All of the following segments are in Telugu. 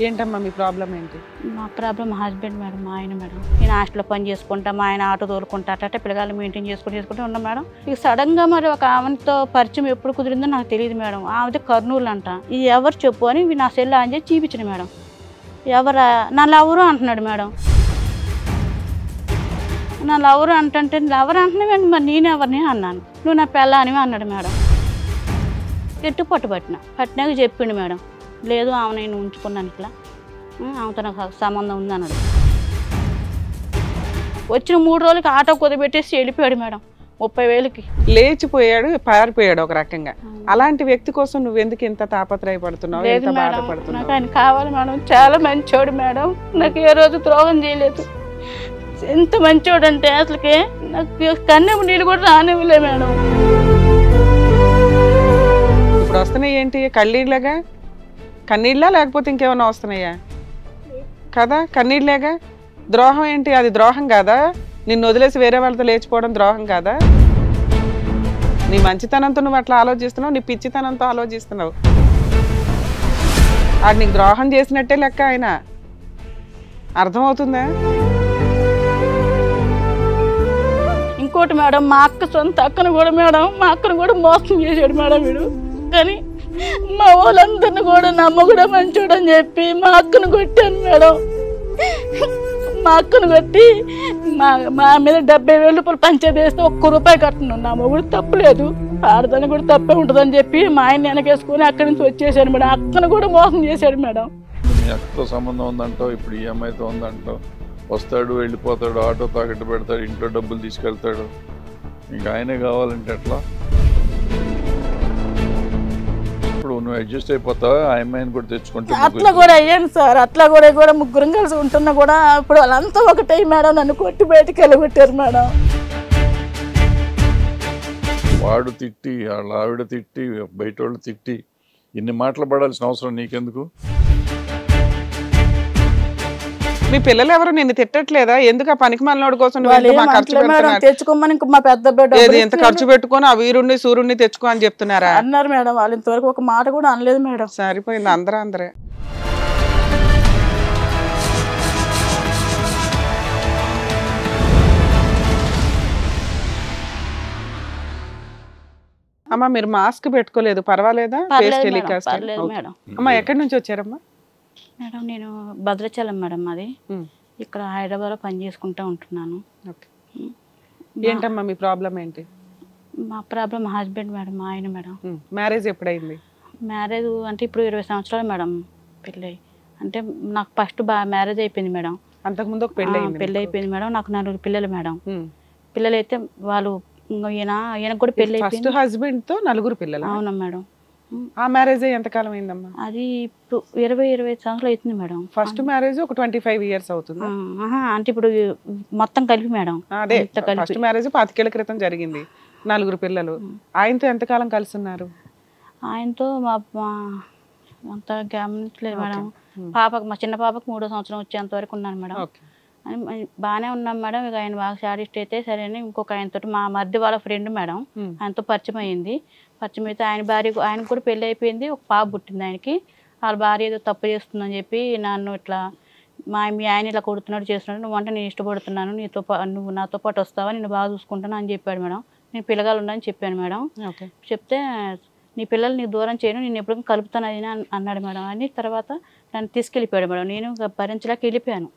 ఏంటమ్మా మీ ప్రాబ్లం ఏంటి? మా ప్రాబ్లం మా హస్బెండ్ మేడం, మా ఆయన మేడం. నేను హాస్టల్లో పని చేసుకుంటా, మా ఆయన ఆటో తోలుకుంటా, అట్లా పిల్లగాళ్ళు మెయింటైన్ చేసుకుంటూ ఉన్నాం మేడం. ఇక సడన్గా మరి ఒక ఆమెతో పరిచయం ఎప్పుడు కుదిరిందో నాకు తెలియదు మేడం. ఆమెది కర్నూలు అంట. ఇది ఎవరు చెప్పు అని నా సెల్ ఆన్ చేసి చూపించిన మేడం. ఎవరా నా లవరు అంటున్నాడు మేడం. నా లవరు అంటే లవరు అంటున్నావేంటి, మరి నేనెవరిని అన్నాను. నువ్వు నా పెళ్ళానివి అన్నాడు మేడం. ఎట్టు పట్టినాక చెప్పిండు మేడం. లేదు ఆమె నేను ఉంచుకున్నాను, ఇట్లా ఆమెతో నాకు సంబంధం ఉంది అన్నాడు. వచ్చిన 3 రోజులకి ఆటో కుదబెట్టేసి వెళ్ళిపోయాడు మేడం 30,000కి. లేచిపోయాడు, పారిపోయాడు ఒక రకంగా. అలాంటి వ్యక్తి కోసం నువ్వు ఎందుకు ఇంత తాపత్రయపడుతున్నావు, ఎంత బాధపడుతున్నావు? నాకు ఆయన కావాలి మేడం, చాలా మంచోడు మేడం, నాకు ఏ రోజు ద్రోహం చేయలేదు. ఎంత మంచోడు అంటే అసలుకి నాకు కన్నెము నీళ్ళు కూడా రానివ్వలే మేడం. ఇప్పుడు వస్తున్నాయి ఏంటి, కళ్ళీళ్ళగా? కన్నీళ్ళ లేకపోతే ఇంకేమన్నా వస్తున్నాయా? కదా, కన్నీళ్ళేగా. ద్రోహం ఏంటి, అది ద్రోహం కాదా? నిన్ను వదిలేసి వేరే వాళ్ళతో లేచిపోవడం ద్రోహం కాదా? నీ మంచితనంతో నువ్వు అట్లా ఆలోచిస్తున్నావు, నీ పిచ్చితనంతో ఆలోచిస్తున్నావు. అది నీకు ద్రోహం చేసినట్టే లెక్క. ఆయన అర్థమవుతుందా? ఇంకోటి మేడం, మా అక్క సొంత అక్కను కూడా మేడం, మా అక్కను కూడా మోసం చేశాడు మేడం వీడు. కానీ మా వాళ్ళందరిని కూడా నమ్మకూడా మంచోడని చెప్పి మా అక్కను కొట్టాను మేడం. మా అక్కను కొట్టి మా మీద 70,000 రూపాయలు పంచాయతీ వేస్తే ₹1 కట్టను. నా మొగుడు తప్పులేదు, ఆడదాన్ని కూడా తప్పే ఉంటుందని చెప్పి మా ఆయన వెనకేసుకొని అక్కడి నుంచి వచ్చేసాడు మేడం. అక్కను కూడా మోసం చేశాడు మేడం. మీ అక్కతో సంబంధం ఉందంటో, ఇప్పుడు ఈ అమ్మాయితో ఉందంటో, వస్తాడు వెళ్ళిపోతాడు, ఆటో తాకట్టు పెడతాడు, ఇంట్లో డబ్బులు తీసుకెళ్తాడు, ఇంకా ఆయనే కావాలంటే ఎట్లా? ఇప్పుడు నువ్వు అడ్జస్ట్ అయిపోతావా? ఆ అమ్మాయిని కూడా తెచ్చుకుంటే? అట్లా కూడా అయ్యాను సార్, అట్లా కూడా ముగ్గురం కలిసి ఉంటున్నా కూడా ఇప్పుడు వాళ్ళంతా ఒకటే మేడం, నన్ను కొట్టి బయటికి వెళ్ళగొట్టారు మేడం. వాడు తిట్టి, వాళ్ళ ఆవిడ తిట్టి, బయట వాళ్ళు తిట్టి, ఇన్ని మాటలు పడాల్సిన అవసరం నీకెందుకు? మీ పిల్లలు ఎవరు నిన్ను తిట్టట్లేదా? ఎందుకు ఆ పనికి మనోడి కోసం తెచ్చుకోమని మా పెద్ద బిడ్డ ఎంత ఖర్చు పెట్టుకొని ఆ వీరుణ్ణి సూర్యుడిని తెచ్చుకో అని చెప్తున్నారా? అన్నారు మేడం. వాళ్ళు ఇంతవరకు ఒక మాట కూడా అనలేదు మేడం. సరిపోయింది, అందరే. అమ్మా మీరు మాస్క్ పెట్టుకోలేదు, పర్వాలేదా? అమ్మా ఎక్కడి నుంచి వచ్చారమ్మా? మేడం నేను భద్రాచలం మేడం, అది ఇక్కడ హైదరాబాద్లో పని చేసుకుంటూ ఉంటున్నాను. ఏంటమ్మా మీ ప్రాబ్లం ఏంటి? మా ప్రాబ్లం మా హస్బెండ్ మేడం, మా ఆయన మేడం. మ్యారేజ్ ఎప్పుడైంది? మ్యారేజ్ అంటే ఇప్పుడు 20 సంవత్సరాలు మేడం పెళ్ళి. అంటే నాకు ఫస్ట్ మ్యారేజ్ అయిపోయింది మేడం. అంతకుముందు ఒక పెళ్ళి అయిపోయింది మేడం. నాకు 4 పిల్లలు మేడం. పిల్లలు అయితే వాళ్ళు ఈయనకు కూడా పెళ్ళి అయిపోయింది. ఫస్ట్ హస్బెండ్ తో 4 పిల్లలు? అవునా మేడం. ఆ మ్యారేజ్ ఎంతకాలం అయిందమ్మా? అది ఇప్పుడు 20 సంవత్సరాలు అవుతుంది మేడం. ఫస్ట్ మ్యారేజ్ ఒక 25 years అవుతుంది. అంటే ఇప్పుడు మొత్తం కలిపి మేడం. అదే ఫస్ట్ మ్యారేజ్ 25 ఏళ్ల క్రితం జరిగింది. 4 పిల్లలు. ఆయనతో ఎంతకాలం కలిసి ఉన్నారు? ఆయనతో అంత గమనించలేదు మేడం. పాపకు, మా చిన్న పాపకు 3వ సంవత్సరం వచ్చేంత వరకు ఉన్నాను మేడం. బాగానే ఉన్నాం మేడం. ఇక ఆయన బాగా సాడిస్ట్ అయితే సరే అని ఇంకొక ఆయనతో, మా మరిది వాళ్ళ ఫ్రెండ్ మేడం, ఆయనతో పరిచయం అయింది. పరిచయం అయితే ఆయనకు కూడా పెళ్ళి అయిపోయింది, ఒక పాప పుట్టింది ఆయనకి. వాళ్ళ భార్య ఏదో తప్పు చేస్తుందని చెప్పి నన్ను ఇట్లా మీ ఆయన ఇలా కొడుతున్నాడు చేస్తున్నాడు, నువ్వు అంటే నేను ఇష్టపడుతున్నాను, నువ్వు నాతో పాటు వస్తావా, నేను బాగా చూసుకుంటాను అని చెప్పాడు మేడం. నేను పిల్లగాలు ఉన్నాయని చెప్పాను మేడం. చెప్తే నీ పిల్లలు నీకు దూరం చేయను, నేను ఎప్పుడు కలుపుతాను అది అన్నాడు మేడం. అని తర్వాత నన్ను తీసుకెళ్ళిపోయాడు మేడం. నేను భరించలేక వెళ్ళిపోయాను.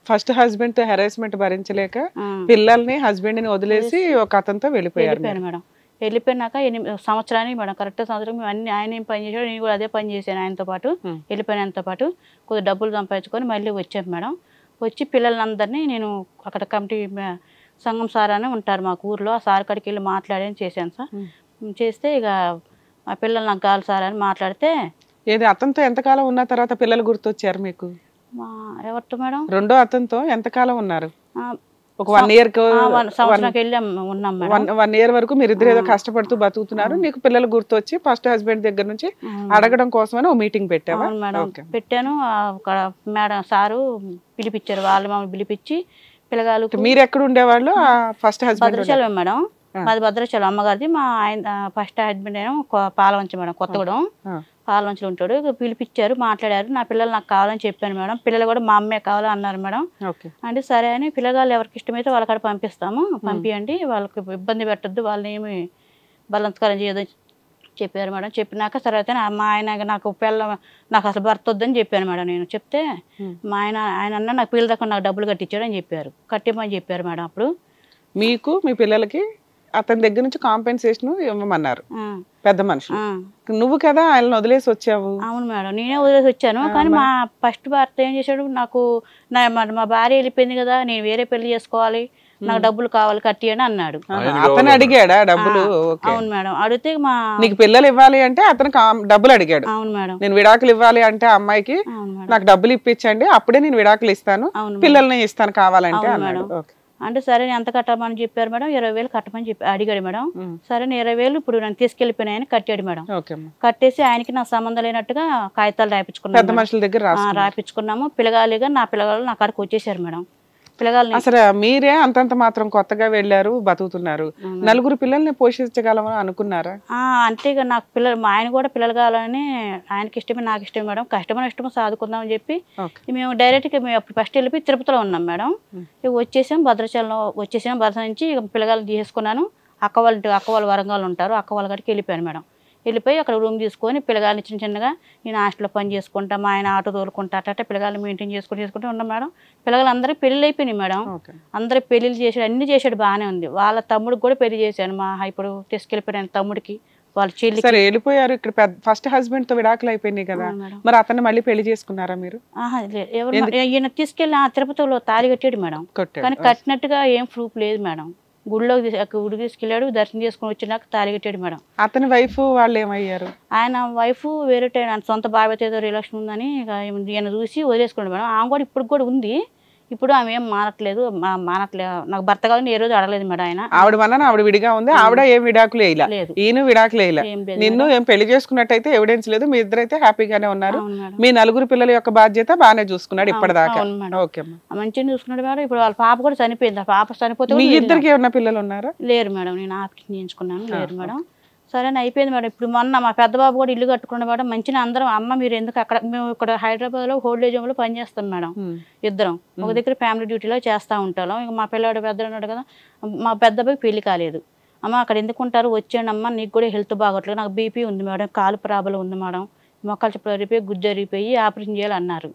ఫస్ట్ హస్బెండ్ తో హెరాస్మెంట్ భరించలేక పిల్లల్ని హస్బెండ్ ని వదిలేసి ఒక అతనితో వెళ్ళిపోయారు మేడం. వెళ్ళిపోయినాక 8 సంవత్సరానికి మేడం, కరెక్ట్ సంవత్సరం అన్ని ఆయన ఏం పని చేశాడు, నేను కూడా అదే పని చేశాను ఆయనతో పాటు. వెళ్ళిపోయినంతో పాటు కొద్దిగా డబ్బులు సంపాదించుకొని మళ్ళీ వచ్చాను మేడం. వచ్చి పిల్లలందరినీ నేను అక్కడ కమిటీ సంఘం సార్ అని ఉంటారు మాకు ఊర్లో, ఆ సార్ కాడికి వెళ్ళి మాట్లాడని చేశాను సార్. చేస్తే ఇక మా పిల్లలు నాకు కావాలి సార్ అని మాట్లాడితే, ఏది అతనితో ఎంతకాలం ఉన్న తర్వాత పిల్లలు గుర్తొచ్చారు మీకు? ఎవరితో మేడం? రెండో అతనితో ఎంతకాలం ఉన్నారు? ఒక 1 year ఉన్నాం. 1 year వరకు మీరు ఇద్దరు ఏదో కష్టపడుతూ బతుకుతున్నారు. నీకు పిల్లలు గుర్తొచ్చి ఫస్ట్ హస్బెండ్ దగ్గర నుంచి అడగడం కోసమని ఓ మీటింగ్ పెట్టావా? పెట్టాను. మేడం సారు పిలిపించారు, వాళ్ళు మమ్మల్ని పిలిపించి పిల్లగాలు. మీరు ఎక్కడ ఉండేవాళ్ళు? ఫస్ట్ హస్బెండ్ భద్రాచలం మేడం, మాది భద్రాచలం అమ్మగారిది. మా ఆయన ఫస్ట్ హస్బెండ్ ఏమో పాలవంచ మేడం, కొత్తగూడెం. పాలనంచులు ఉంటాడు. పిలిపించారు, మాట్లాడారు. నా పిల్లలు నాకు కావాలని చెప్పాను మేడం. పిల్లలు కూడా మా అమ్మే కావాలని అన్నారు మేడం. అంటే సరే అని పిల్లగాళ్ళు ఎవరికి ఇష్టమైతే వాళ్ళకాడ పంపిస్తాము, పంపించండి, వాళ్ళకి ఇబ్బంది పెట్టద్దు, వాళ్ళని ఏమి బలత్కారం చేయదని చెప్పారు మేడం. చెప్పినాక సరే అయితే మా ఆయన నాకు అసలు భర్త వద్దని చెప్పాను మేడం. నేను చెప్తే మా ఆయన అన్న నాకు పిల్లల దాకా నాకు డబ్బులు కట్టించాడు అని చెప్పారు, కట్టిమని చెప్పారు మేడం. అప్పుడు మీకు మీ పిల్లలకి అతని దగ్గర నుంచి కాంపెన్సేషన్ ఇవ్వమన్నారు పెద్ద మనిషి. నువ్వు కదా ఆయనను వదిలేసి వచ్చావు. అవును మేడం, నేనే వదిలేసి వచ్చాను. కానీ మా ఫస్ట్ భర్త ఏం చేశాడు, నాకు మా భార్య వెళ్ళిపోయింది కదా, నేను వేరే పెళ్లి చేసుకోవాలి, నాకు డబ్బులు కావాలి కట్టి అని అన్నాడు. అతను అడిగాడా డబ్బులు? అవును మేడం, అడిగితే నీకు పిల్లలు ఇవ్వాలి అంటే అతను డబ్బులు అడిగాడు. అవును మేడం, నేను విడాకులు ఇవ్వాలి అంటే అమ్మాయికి నాకు డబ్బులు ఇప్పించండి, అప్పుడే నేను విడాకులు ఇస్తాను, పిల్లల్ని ఇస్తాను కావాలంటే అన్నాడు. అంటే సరే ఎంత కట్టమని చెప్పారు మేడం, 20,000 కట్టమని చెప్పి అడిగాడు మేడం. సరే 20,000 ఇప్పుడు నన్ను తీసుకెళ్లిపోయినాయని కట్టాడు మేడం. కట్టేసి ఆయనకి నా సంబంధం లేనట్టుగా కాగితాలు రాయించుకున్నాము. పిల్లగాలిగా నా పిల్లగాళ్ళు నా కాడికి వచ్చేసారు మేడం. పిల్లగాళ్ళని అసలు మీరే అంతంత మాత్రం కొత్తగా వెళ్ళారు, బతుకుతున్నారు, నలుగురు పిల్లల్ని పోషించగలమని అనుకున్నారా? అంటే ఇక నాకు పిల్లలు, మా ఆయన కూడా పిల్లలు కావాలని ఆయనకి ఇష్టమే నాకు ఇష్టమే మేడం. కష్టమైన ఇష్టమో సాదుకుందామని చెప్పి మేము డైరెక్ట్గా మేము అప్పుడు ఫస్ట్ వెళ్ళిపోయి తిరుపతిలో ఉన్నాం మేడం. ఇక వచ్చేసాం భద్రాచలంలో, భద్రాచలం నుంచి ఇక పిల్లగాళ్ళు తీసుకున్నాను. అక్క వాళ్ళ వరంగల్ ఉంటారు, అక్క వాళ్ళ కాడికి వెళ్ళిపోయాను మేడం. వెళ్ళిపోయి అక్కడ రూమ్ తీసుకొని పిల్లగాళ్ళని చిన్నగా నేను హాస్టల్లో పని చేసుకుంటా, మా ఆయన ఆటో తోలుకుంటా, అట్లా పిల్లగాళ్ళు మెయింటైన్ చేసుకుంటూ ఉన్నాం మేడం. పిల్లగాళ్ళు అందరికీ పెళ్ళి అయిపోయినాయి మేడం. అందరూ పెళ్ళిళ్ళు చేసాడు, అన్ని చేసాడు, బాగానే ఉంది. వాళ్ళ తమ్ముడికి కూడా పెళ్లి చేశాను, మా ఇప్పుడు తీసుకెళ్ళిపోయిన తమ్ముడికి వాళ్ళ చెల్లి. సరే వెళ్ళిపోయారు, ఇక్కడ ఫస్ట్ హస్బెండ్ తో విడాకులు అయిపోయినాయి కదా, మరి అతన్ని మళ్ళీ పెళ్లి చేసుకున్నారా మీరు? ఈయన తీసుకెళ్ళి తిరుపతిలో తాళి కట్టాడు మేడం, కానీ కట్టినట్టుగా ఏం ప్రూఫ్ లేదు మేడం. గుడి తీసుకెళ్ళాడు, దర్శనం చేసుకుని వచ్చినాక తాళి కట్టాడు మేడం. అతని వైఫ్ వాళ్ళు ఏమయ్యారు? ఆయన వైఫ్ వేరే సొంత బాబాయ్తో ఏదో రిలేషన్ ఉందని ఈయన చూసి వదిలేసుకున్నాడు మేడం. ఆమె కూడా ఇప్పుడు కూడా ఉంది, ఇప్పుడు ఆమె ఏం మానట్లేదు. నాకు భర్త కావాలని ఏ రోజు అడగలేదు మేడం ఆయన. ఆవిడ వల్ల ఆవిడ విడిగా ఉంది, ఆవిడ ఏం విడాకులు వేయలేదు, ఈయన విడాకులు వేయలే, నిన్ను ఏం పెళ్లి చేసుకున్నట్టయితే ఎవిడెన్స్ లేదు, మీ ఇద్దరైతే హ్యాపీగానే ఉన్నారు. మీ నలుగురు పిల్లల యొక్క బాధ్యత బాగానే చూసుకున్నాడు ఇప్పటిదాకా. మంచిగా చూసుకున్నాడు మేడం. ఇప్పుడు వాళ్ళ పాప కూడా చనిపోయింది, ఆ పాప చనిపోతే మీ ఇద్దరికి ఏమన్నా పిల్లలు ఉన్నారా? లేరు మేడం, నేను ఆపరేషన్ చేయించుకున్నాను, లేరు మేడం. సరే అయిపోయింది మేడం. ఇప్పుడు మొన్న మా పెద్ద బాబు కూడా ఇల్లు కట్టుకున్నాడు మేడం. మంచిగా అందరం అమ్మ మీరు ఎందుకు అక్కడ, మేము ఇక్కడ హైదరాబాద్లో ఓల్డ్ హోమ్లో పనిచేస్తాం మేడం, ఇద్దరం ఒక దగ్గర ఫ్యామిలీ డ్యూటీలో చేస్తూ ఉంటాం. ఇక మా పిల్లాడు పెద్ద ఉన్నాడు కదా, మా పెద్ద అబ్బాయికి పెళ్లి కాలేదు. అమ్మ అక్కడ ఎందుకు ఉంటారు, వచ్చాను అమ్మ, నీకు కూడా హెల్త్ బాగోట్లేదు, నాకు బీపీ ఉంది మేడం, కాలు ప్రాబ్లం ఉంది మేడం, మొక్కలు చెప్పలు అరిగిపోయి గుజ్జు అరిగిపోయి ఆపరేషన్ చేయాలన్నారు.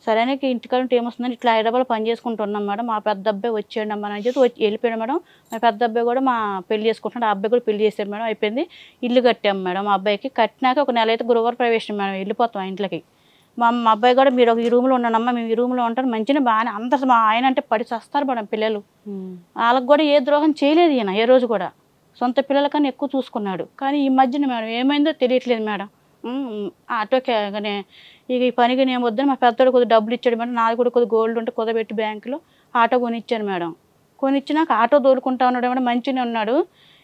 సరే ఇంటికాడ ఏమొస్తుందని ఇట్లా హైదరాబాద్ పని చేసుకుంటున్నాం మేడం. మా పెద్ద అబ్బాయి వచ్చాడు అమ్మ అని చెప్పి వెళ్ళిపోయాడు మేడం. మా పెద్ద అబ్బాయి కూడా మా పెళ్లి చేసుకుంటున్నాడు, ఆ అబ్బాయి కూడా పెళ్లి చేశారు మేడం. అయిపోయింది, ఇల్లు కట్టాం మేడం. మా అబ్బాయికి కట్టినాక ఒక నెల అయితే గురువార ప్రవేశం మేడం, వెళ్ళిపోతాం ఇంట్లోకి. మా అబ్బాయి కూడా మీరు ఈ రూమ్లో ఉన్నానమ్మా, మేము ఈ రూమ్లో ఉంటారు, మంచిగా బాగానే అందరు మా ఆయన అంటే పడి చేస్తారు మేడం పిల్లలు. వాళ్ళకి కూడా ఏ ద్రోహం చేయలేదు ఈయన ఏ రోజు కూడా, సొంత పిల్లల కన్నా ఎక్కువ చూసుకున్నాడు. కానీ ఈ మధ్యన మేడం ఏమైందో తెలియట్లేదు మేడం. ఆటోకే ఇక ఈ పనికి నేను వద్దని మా పెద్దోడు కొద్దిగా డబ్బులు ఇచ్చాడు మేడం. నాది కూడా కొద్దిగా గోల్డ్ ఉంటే కుదబెట్టి బ్యాంకులో ఆటో కొనిచ్చాను మేడం. కొనిచ్చినాక ఆటో తోలుకుంటా ఉన్నాడు మేడం, మంచిగానే ఉన్నాడు.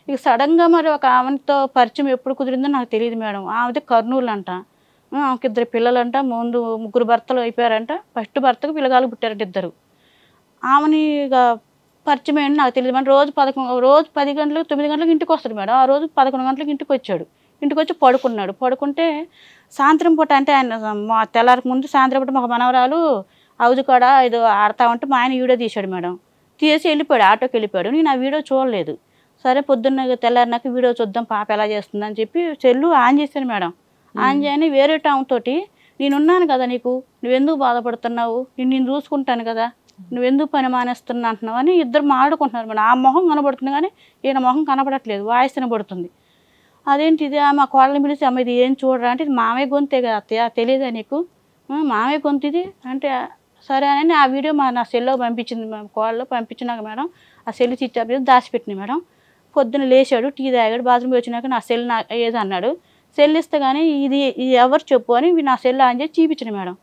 ఇక సడన్గా మరి ఒక ఆమెతో పరిచయం ఎప్పుడు కుదిరిందో నాకు తెలియదు మేడం. ఆమెది కర్నూలు అంట, ఆమెకి 2 పిల్లలంట, ముందు 3 భర్తలు అయిపోయారంట. ఫస్ట్ భర్తకు పిల్లగాలు పుట్టారంట 2. ఆమెని ఇక పరిచయం ఏంటి నాకు తెలియదు మేడం. రోజు 10 గంటలకు 9 గంటలకు ఇంటికి వస్తాడు మేడం. ఆ రోజు 11 గంటలకు ఇంటికి వచ్చాడు. ఇంటికి వచ్చి పడుకున్నాడు. పడుకుంటే సాయంత్రం పూట అంటే ఆయన మా తెల్లారికి ముందు సాయంత్రం పూట మాకు మనవరాలు హౌజ్ కాడ ఏదో ఆడుతూ ఉంటే మా ఆయన వీడియో తీశాడు మేడం. తీసి వెళ్ళిపోయాడు, ఆటోకి వెళ్ళిపోయాడు. నేను ఆ వీడియో చూడలేదు. సరే పొద్దున్న తెల్లారినాక వీడియో చూద్దాం పాప ఎలా చేస్తుందని చెప్పి సెల్లు ఆన్ చేశాను మేడం. ఆన్ చేయని వేరే తోటి నేనున్నాను కదా, నువ్వెందుకు బాధపడుతున్నావు, నేను చూసుకుంటాను కదా, నువ్వెందుకు పని మానేస్తున్నా అంటున్నావు అని ఇద్దరు మాట్లాడుకుంటున్నారు మేడం. ఆ మొహం కనబడుతుంది కానీ ఈయన మొహం కనబడట్లేదు, వాయిస్ వినబడుతుంది. అదేంటి ఇది, మా కోళ్ళని పిలిచి అమ్మ ఇది ఏం చూడరా అంటే, ఇది మామయ్య గొంతే కదా అత్తయ్య, తెలియదా నీకు, మామయ్య గొంతు ఇది అంటే, సరే అని ఆ వీడియో నా సెల్లో పంపించింది, మా కోళ్ళలో పంపించినాక మేడం ఆ సెల్ స్విచ్ ఆఫ్ చేసి దాచిపెట్టినాయి మేడం. పొద్దున్న లేచాడు, టీ తాగాడు, బాత్రూమ్ వచ్చినాక నా సెల్ ఏదో అన్నాడు. సెల్ ఇస్తే కానీ ఇది ఎవరు చెప్పు అని నా సెల్ ఆన్ చేసి చూపించిన మేడం.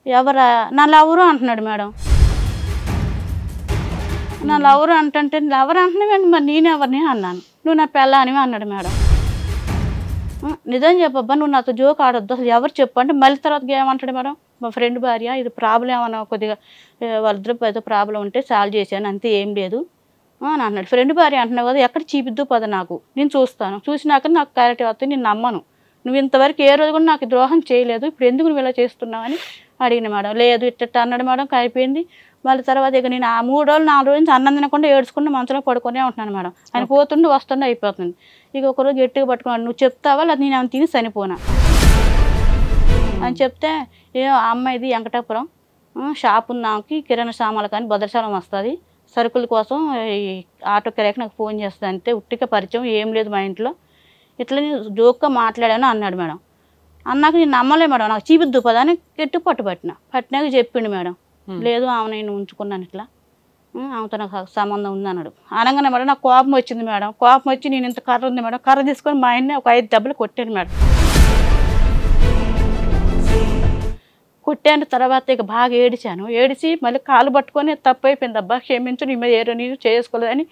ఎవరా, నా లవరు అంటున్నాడు మేడం. నా లవరు అంటే లవరు అంటున్నావేంటి, మరి నేనెవరిని అన్నాను. నువ్వు నా పెళ్ళానివి అన్నాడు మేడం. నిజం చెప్పబ్బా, నువ్వు నాతో జోక్ ఆడొద్దు, అసలు ఎవరు చెప్పు అంటే, మళ్ళీ తర్వాత ఏమంటాడు మేడం, మా ఫ్రెండ్ భార్య ఇది ప్రాబ్లం ఏమన్నా కొద్దిగా వాళ్ళిద్దరు ఏదో ప్రాబ్లం ఉంటే సాల్వ్ చేశాను అంతే, ఏం లేదు అని అన్నాడు. ఫ్రెండ్ భార్య అంటున్నావు కదా, ఎక్కడ చూపిద్దు పద, నాకు నేను చూస్తాను, చూసినాక నాకు క్లారిటీ వస్తుంది, నేను నమ్మను, నువ్వు ఇంతవరకు ఏ రోజు కూడా నాకు ద్రోహం చేయలేదు, ఇప్పుడు ఎందుకు నువ్వు ఇలా చేస్తున్నావు అని అడిగిన మేడం. లేదు ఇట్ట అన్నాడు మేడం. అయిపోయింది. మళ్ళీ తర్వాత ఇక నేను ఆ 3 రోజులు 4 రోజులు నుంచి అన్నం తినకుండా ఏడ్చుకుంటూ మంచంలో పడుకునే ఉంటున్నాను మేడం. ఆయన పోతుండే వస్తుండే అయిపోతుంది. ఇక ఒకరోజు గట్టిగా పట్టుకున్నాడు, నువ్వు చెప్తావా లేదా నేను ఆమె తిని చనిపోనా అని చెప్తే, ఏ అమ్మాయిది వెంకటాపురం షాప్ ఉన్నాకి కిరాణా సామాన్లు కానీ భద్రశాలం వస్తుంది, సరుకుల కోసం ఈ ఆటో కిరాయికి నాకు ఫోన్ చేస్తుంది అంతే, ఉట్టిక పరిచయం ఏం లేదు మా ఇంట్లో, ఇట్లా నేను జోక్గా మాట్లాడాను అన్నాడు మేడం. అన్నాక నేను నమ్మలే మేడం, నాకు చీపిద్దు పదా అని గట్టి పట్టినాక చెప్పిండు మేడం. లేదు ఆమె నేను ఉంచుకున్నాను ఇట్లా, ఆమెతో నాకు సంబంధం ఉంది అన్నాడు. అనగానే మేడం నాకు కోపం వచ్చింది మేడం. కోపం వచ్చి నేను ఇంత కర్ర ఉంది మేడం, కర్ర తీసుకొని మా ఆయన్ని ఒక 5 దెబ్బలు కొట్టాను మేడం. కొట్టాను తర్వాత ఇక బాగా ఏడిచాను. ఏడిచి మళ్ళీ కాలు పట్టుకొని తప్పు అయిపోయింది అబ్బా క్షమించు, నీ మీద ఏదో నీరు చేసుకోలేదని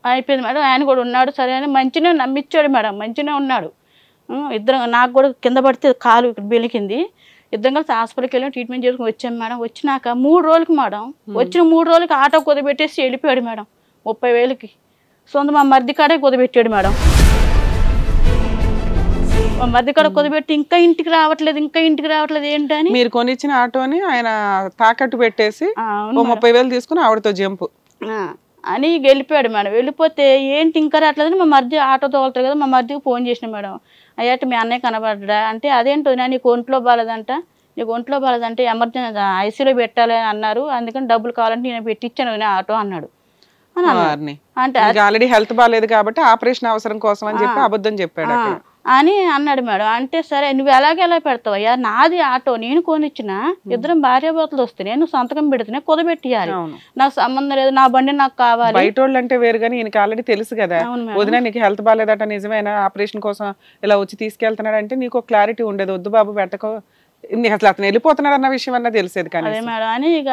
అయిపోయింది మేడం. ఆయన కూడా ఉన్నాడు సరే అని మంచిగా నమ్మించాడు మేడం, మంచిగా ఉన్నాడు. ఇద్దరం నాకు కూడా కింద పడితే కాలు ఇక్కడ బెలికింది. ఇద్దరం కలిసి హాస్పిటల్కి వెళ్ళి ట్రీట్మెంట్ చేసుకుని వచ్చాం మేడం. వచ్చినాక 3 రోజులకి మేడం, వచ్చిన 3 రోజులకి ఆటో కుదబెట్టేసి వెళ్ళిపోయాడు మేడం. 30,000కి సొంత మా మర్ది కాడే కుదబెట్టాడు మేడం. మా మర్ది కాడ కుదబెట్టి ఇంకా ఇంటికి రావట్లేదు ఏంటని మీరు కొనిచ్చిన ఆటోని ఆయన తాకట్టు పెట్టేసి 30,000 తీసుకుని ఆవిడతో జంపు అని వెళ్ళిపోయాడు మేడం. వెళ్ళిపోతే ఏంటి ఇంకా రావట్లేదని మా మర్ది ఆటో తోలుతారు కదా, మా మర్దికి ఫోన్ చేసిన మేడం. అయ్యాట మీ అన్నయ్య కనబడ్డా అంటే, అదేంటో నీకు ఒంట్లో బాగాలేదంటే ఎమర్జెన్సీ ఐసీలో పెట్టాలి అని అన్నారు, అందుకని డబ్బులు కావాలంటే నేను పెట్టించాను ఆటో అన్నాడు. అంటే ఆల్రెడీ హెల్త్ బాగాలేదు కాబట్టి ఆపరేషన్ అవసరం కోసం అని చెప్పి అబద్ధం చెప్పాడు అని అన్నాడు మేడం. అంటే సరే నువ్వు ఎలా పెడతావయ్యా, నాది ఆటో నేను కొనిచ్చిన, ఇద్దరం భార్యాభర్తలు వస్తే నేను సంతకం పెడితేనే కుదబెట్టియాలి, నాకు సంబంధం లేదు, నా బండి నాకు కావాలి. బయట వాళ్ళు అంటే వేరు కానీ ఈయనకి ఆల్రెడీ తెలుసు కదా, వదిన నీకు హెల్త్ బాగాలేదట నిజమేనా, ఆపరేషన్ కోసం ఇలా వచ్చి తీసుకెళ్తున్నాడు అంటే నీకు క్లారిటీ ఉండేది, వద్దు బాబు పెట్టకో, అసలు అతను వెళ్ళిపోతున్నాడు అన్న విషయం అన్న తెలిసేది కానీ. అదే మేడం అని ఇక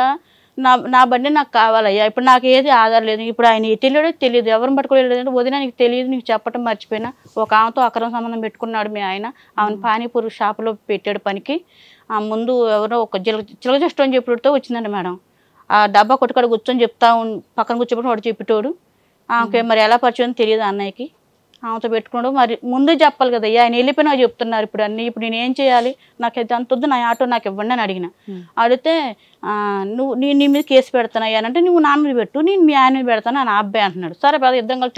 నా బండి నాకు కావాలయ్యా, ఇప్పుడు నాకు ఏది ఆధారం లేదు, ఇప్పుడు ఆయన ఎటు వెళ్ళాడో తెలియదు, ఎవరిని పట్టుకోలేదు, వదిన నీకు తెలియదు, నీకు చెప్పటం మర్చిపోయినా, ఒక ఆమెతో అక్రమ సంబంధం పెట్టుకున్నాడు మీ ఆయన, ఆమెను పానీపూరి షాపులో పెట్టాడు పనికి. ఆ ముందు ఎవరో ఒక చిలకజస్ట్ అని చెప్పితో వచ్చిందండి మేడం. ఆ డబ్బా కొట్టుకాడ కూర్చొని పక్కన కూర్చోబెట్టి వాడు చెప్పేటోడు. ఆమెకి మరి ఎలా పరిచయం తెలియదు అన్నయ్యకి, ఆమెతో పెట్టుకున్నాడు. మరి ముందే చెప్పాలి కదా, ఆయన వెళ్ళిపోయినా చెప్తున్నారు ఇప్పుడు అన్నీ, ఇప్పుడు నేను ఏం చేయాలి, నాకు అంత వద్దు, నా ఆటో నాకు ఇవ్వండి అని అడిగిన. అడిగితే నేను నీ మీద కేసు పెడతాను అయ్యా అంటే, నువ్వు నా మీద పెట్టు, నేను మీ ఆయన మీద పెడతాను అని అబ్బాయి అంటున్నాడు. సరే పెద్ద ఇద్దరం కలిసి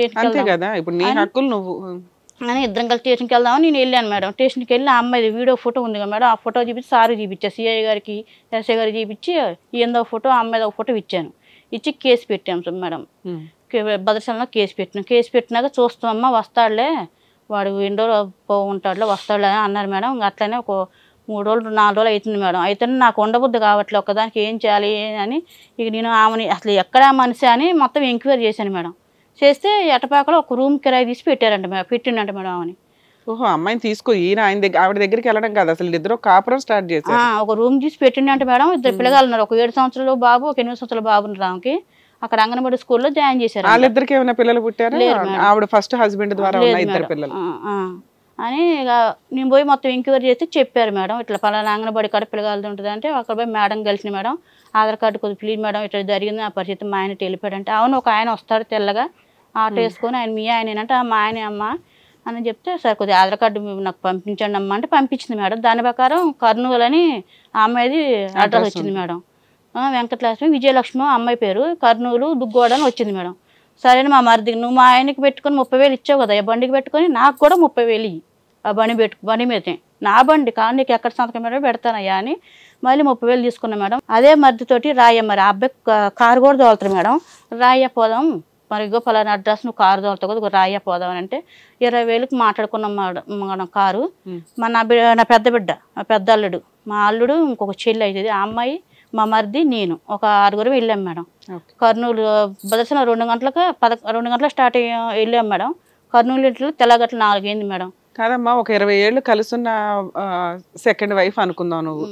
స్టేషన్కి వెళ్దామని నేను వెళ్ళాను మేడం. స్టేషన్కి వెళ్ళి ఆ అమ్మాయి వీడియో ఫోటో ఉంది కదా మేడం, ఆ ఫోటో చూపించి సార్ చూపించా, సిఐ గారికి ఎస్ఐ గారికి చూపించి ఏందో ఫోటో ఆ అమ్మాయి ఒక ఫోటో ఇచ్చాను. ఇచ్చి కేసు పెట్టాం మేడం. భద్రశాలలో కేసు పెట్టినాక చూస్తామమ్మా వస్తాడులే, వాడు ఎన్ని రోజులు ఉంటాడులే వస్తాడులే అని అన్నారు మేడం. అట్లనే ఒక 3 రోజులు 4 రోజులు అవుతుంది మేడం. అయితే నాకు ఉండబుద్ధి కావట్లేదు, ఒకదానికి ఏం చేయాలి అని ఇక నేను ఆమెని అసలు ఎక్కడ మనిషి అని మొత్తం ఎంక్వైరీ చేశాను మేడం. చేస్తే ఎటపాకలో ఒక రూమ్ కిరాయి తీసి పెట్టిండంట మేడం ఆమెని. ఓహో, అమ్మాయిని తీసుకో, ఈయన ఆవిడ దగ్గరికి వెళ్ళడం కాదు, అసలు ఇద్దరు కాపురం స్టార్ట్ చేశారు. ఒక రూమ్ తీసి పెట్టిండంట మేడం. 2 పిల్లగాళ్ళు ఉన్నారు, ఒక 7 సంవత్సరాల బాబు, ఒక 8 సంవత్సరాల బాబు ఉన్నారు ఆమెకి. అక్కడ అంగన్వాడీ స్కూల్లో జాయిన్ చేశారు. వాళ్ళిద్దరికి ఏమైనా పిల్లలు పుట్టారు? ఆవిడ ఫస్ట్ హస్బెండ్ ద్వారా ఉన్న 2 పిల్లలు అని ఇక నేను పోయి మొత్తం ఎంక్వైరీ చేస్తే చెప్పారు మేడం, ఇట్లా పలానా అంగన్వాడీ కాడ పిల్లగాలది ఉంటుంది అంటే, అక్కడ పోయి మేడం కలిసిన మేడం, ఆధార్ కార్డు కొద్దిగా ప్లీజ్ మేడం ఇట్లా జరిగింది నా పరిస్థితి, మా ఆయన వెళ్ళిపోయాడంటే, అవును ఒక ఆయన వస్తాడు తెల్లగా ఆటో వేసుకొని, ఆయన మీ ఆయన అంటే మా ఆయన అమ్మ అని చెప్తే, సరే కొద్దిగా ఆధార్ కార్డు నాకు పంపించండి అమ్మ అంటే పంపించింది మేడం. దాని ప్రకారం కర్నూలు అని ఆ అమ్మాయిది అడ్రస్ వచ్చింది మేడం. వెంకటలక్ష్మి విజయలక్ష్మి అమ్మాయి పేరు, కర్నూలు దుగ్గోడ అని వచ్చింది మేడం. సరే మా మరిదికి నువ్వు మా ఆయనకి పెట్టుకొని 30,000 ఇచ్చావు కదా, ఆ బండికి పెట్టుకొని నాకు కూడా 30,000 ఇయ్యి, ఆ బండి మీదే నా బండి కానీ నీకు ఎక్కడ సంతకం మీద పెడతానయ్యా అని మళ్ళీ 30,000 తీసుకున్నా మేడం. అదే మరిదితోటి రాయ, మరి ఆ అబ్బాయి కారు కూడా తోలుతారు మేడం, రాయ పోదాం మరి ఇగో పలానా అడ్రస్ నువ్వు కారు తోలుతావు కదా రాయ పోదాం అని అంటే 20,000కి మాట్లాడుకున్నాం మేడం కారు. నా పెద్ద బిడ్డ, మా పెద్ద అల్లుడు, మా అల్లుడు, ఇంకొక చెల్లి అవుతుంది, ఆ అమ్మాయి, మా మరిది, నేను ఒక 6 వెళ్ళాం మేడం. కర్నూలు భద్రశాల 2 గంటలకు స్టార్ట్ వెళ్ళాం మేడం. కర్నూలు ఇంట్లో తెల్లగట్ల 4 అయింది మేడం. కాదమ్మా, ఒక 20 ఏళ్ళు కలుసున్న సెకండ్ వైఫ్ అనుకుందాం నువ్వు,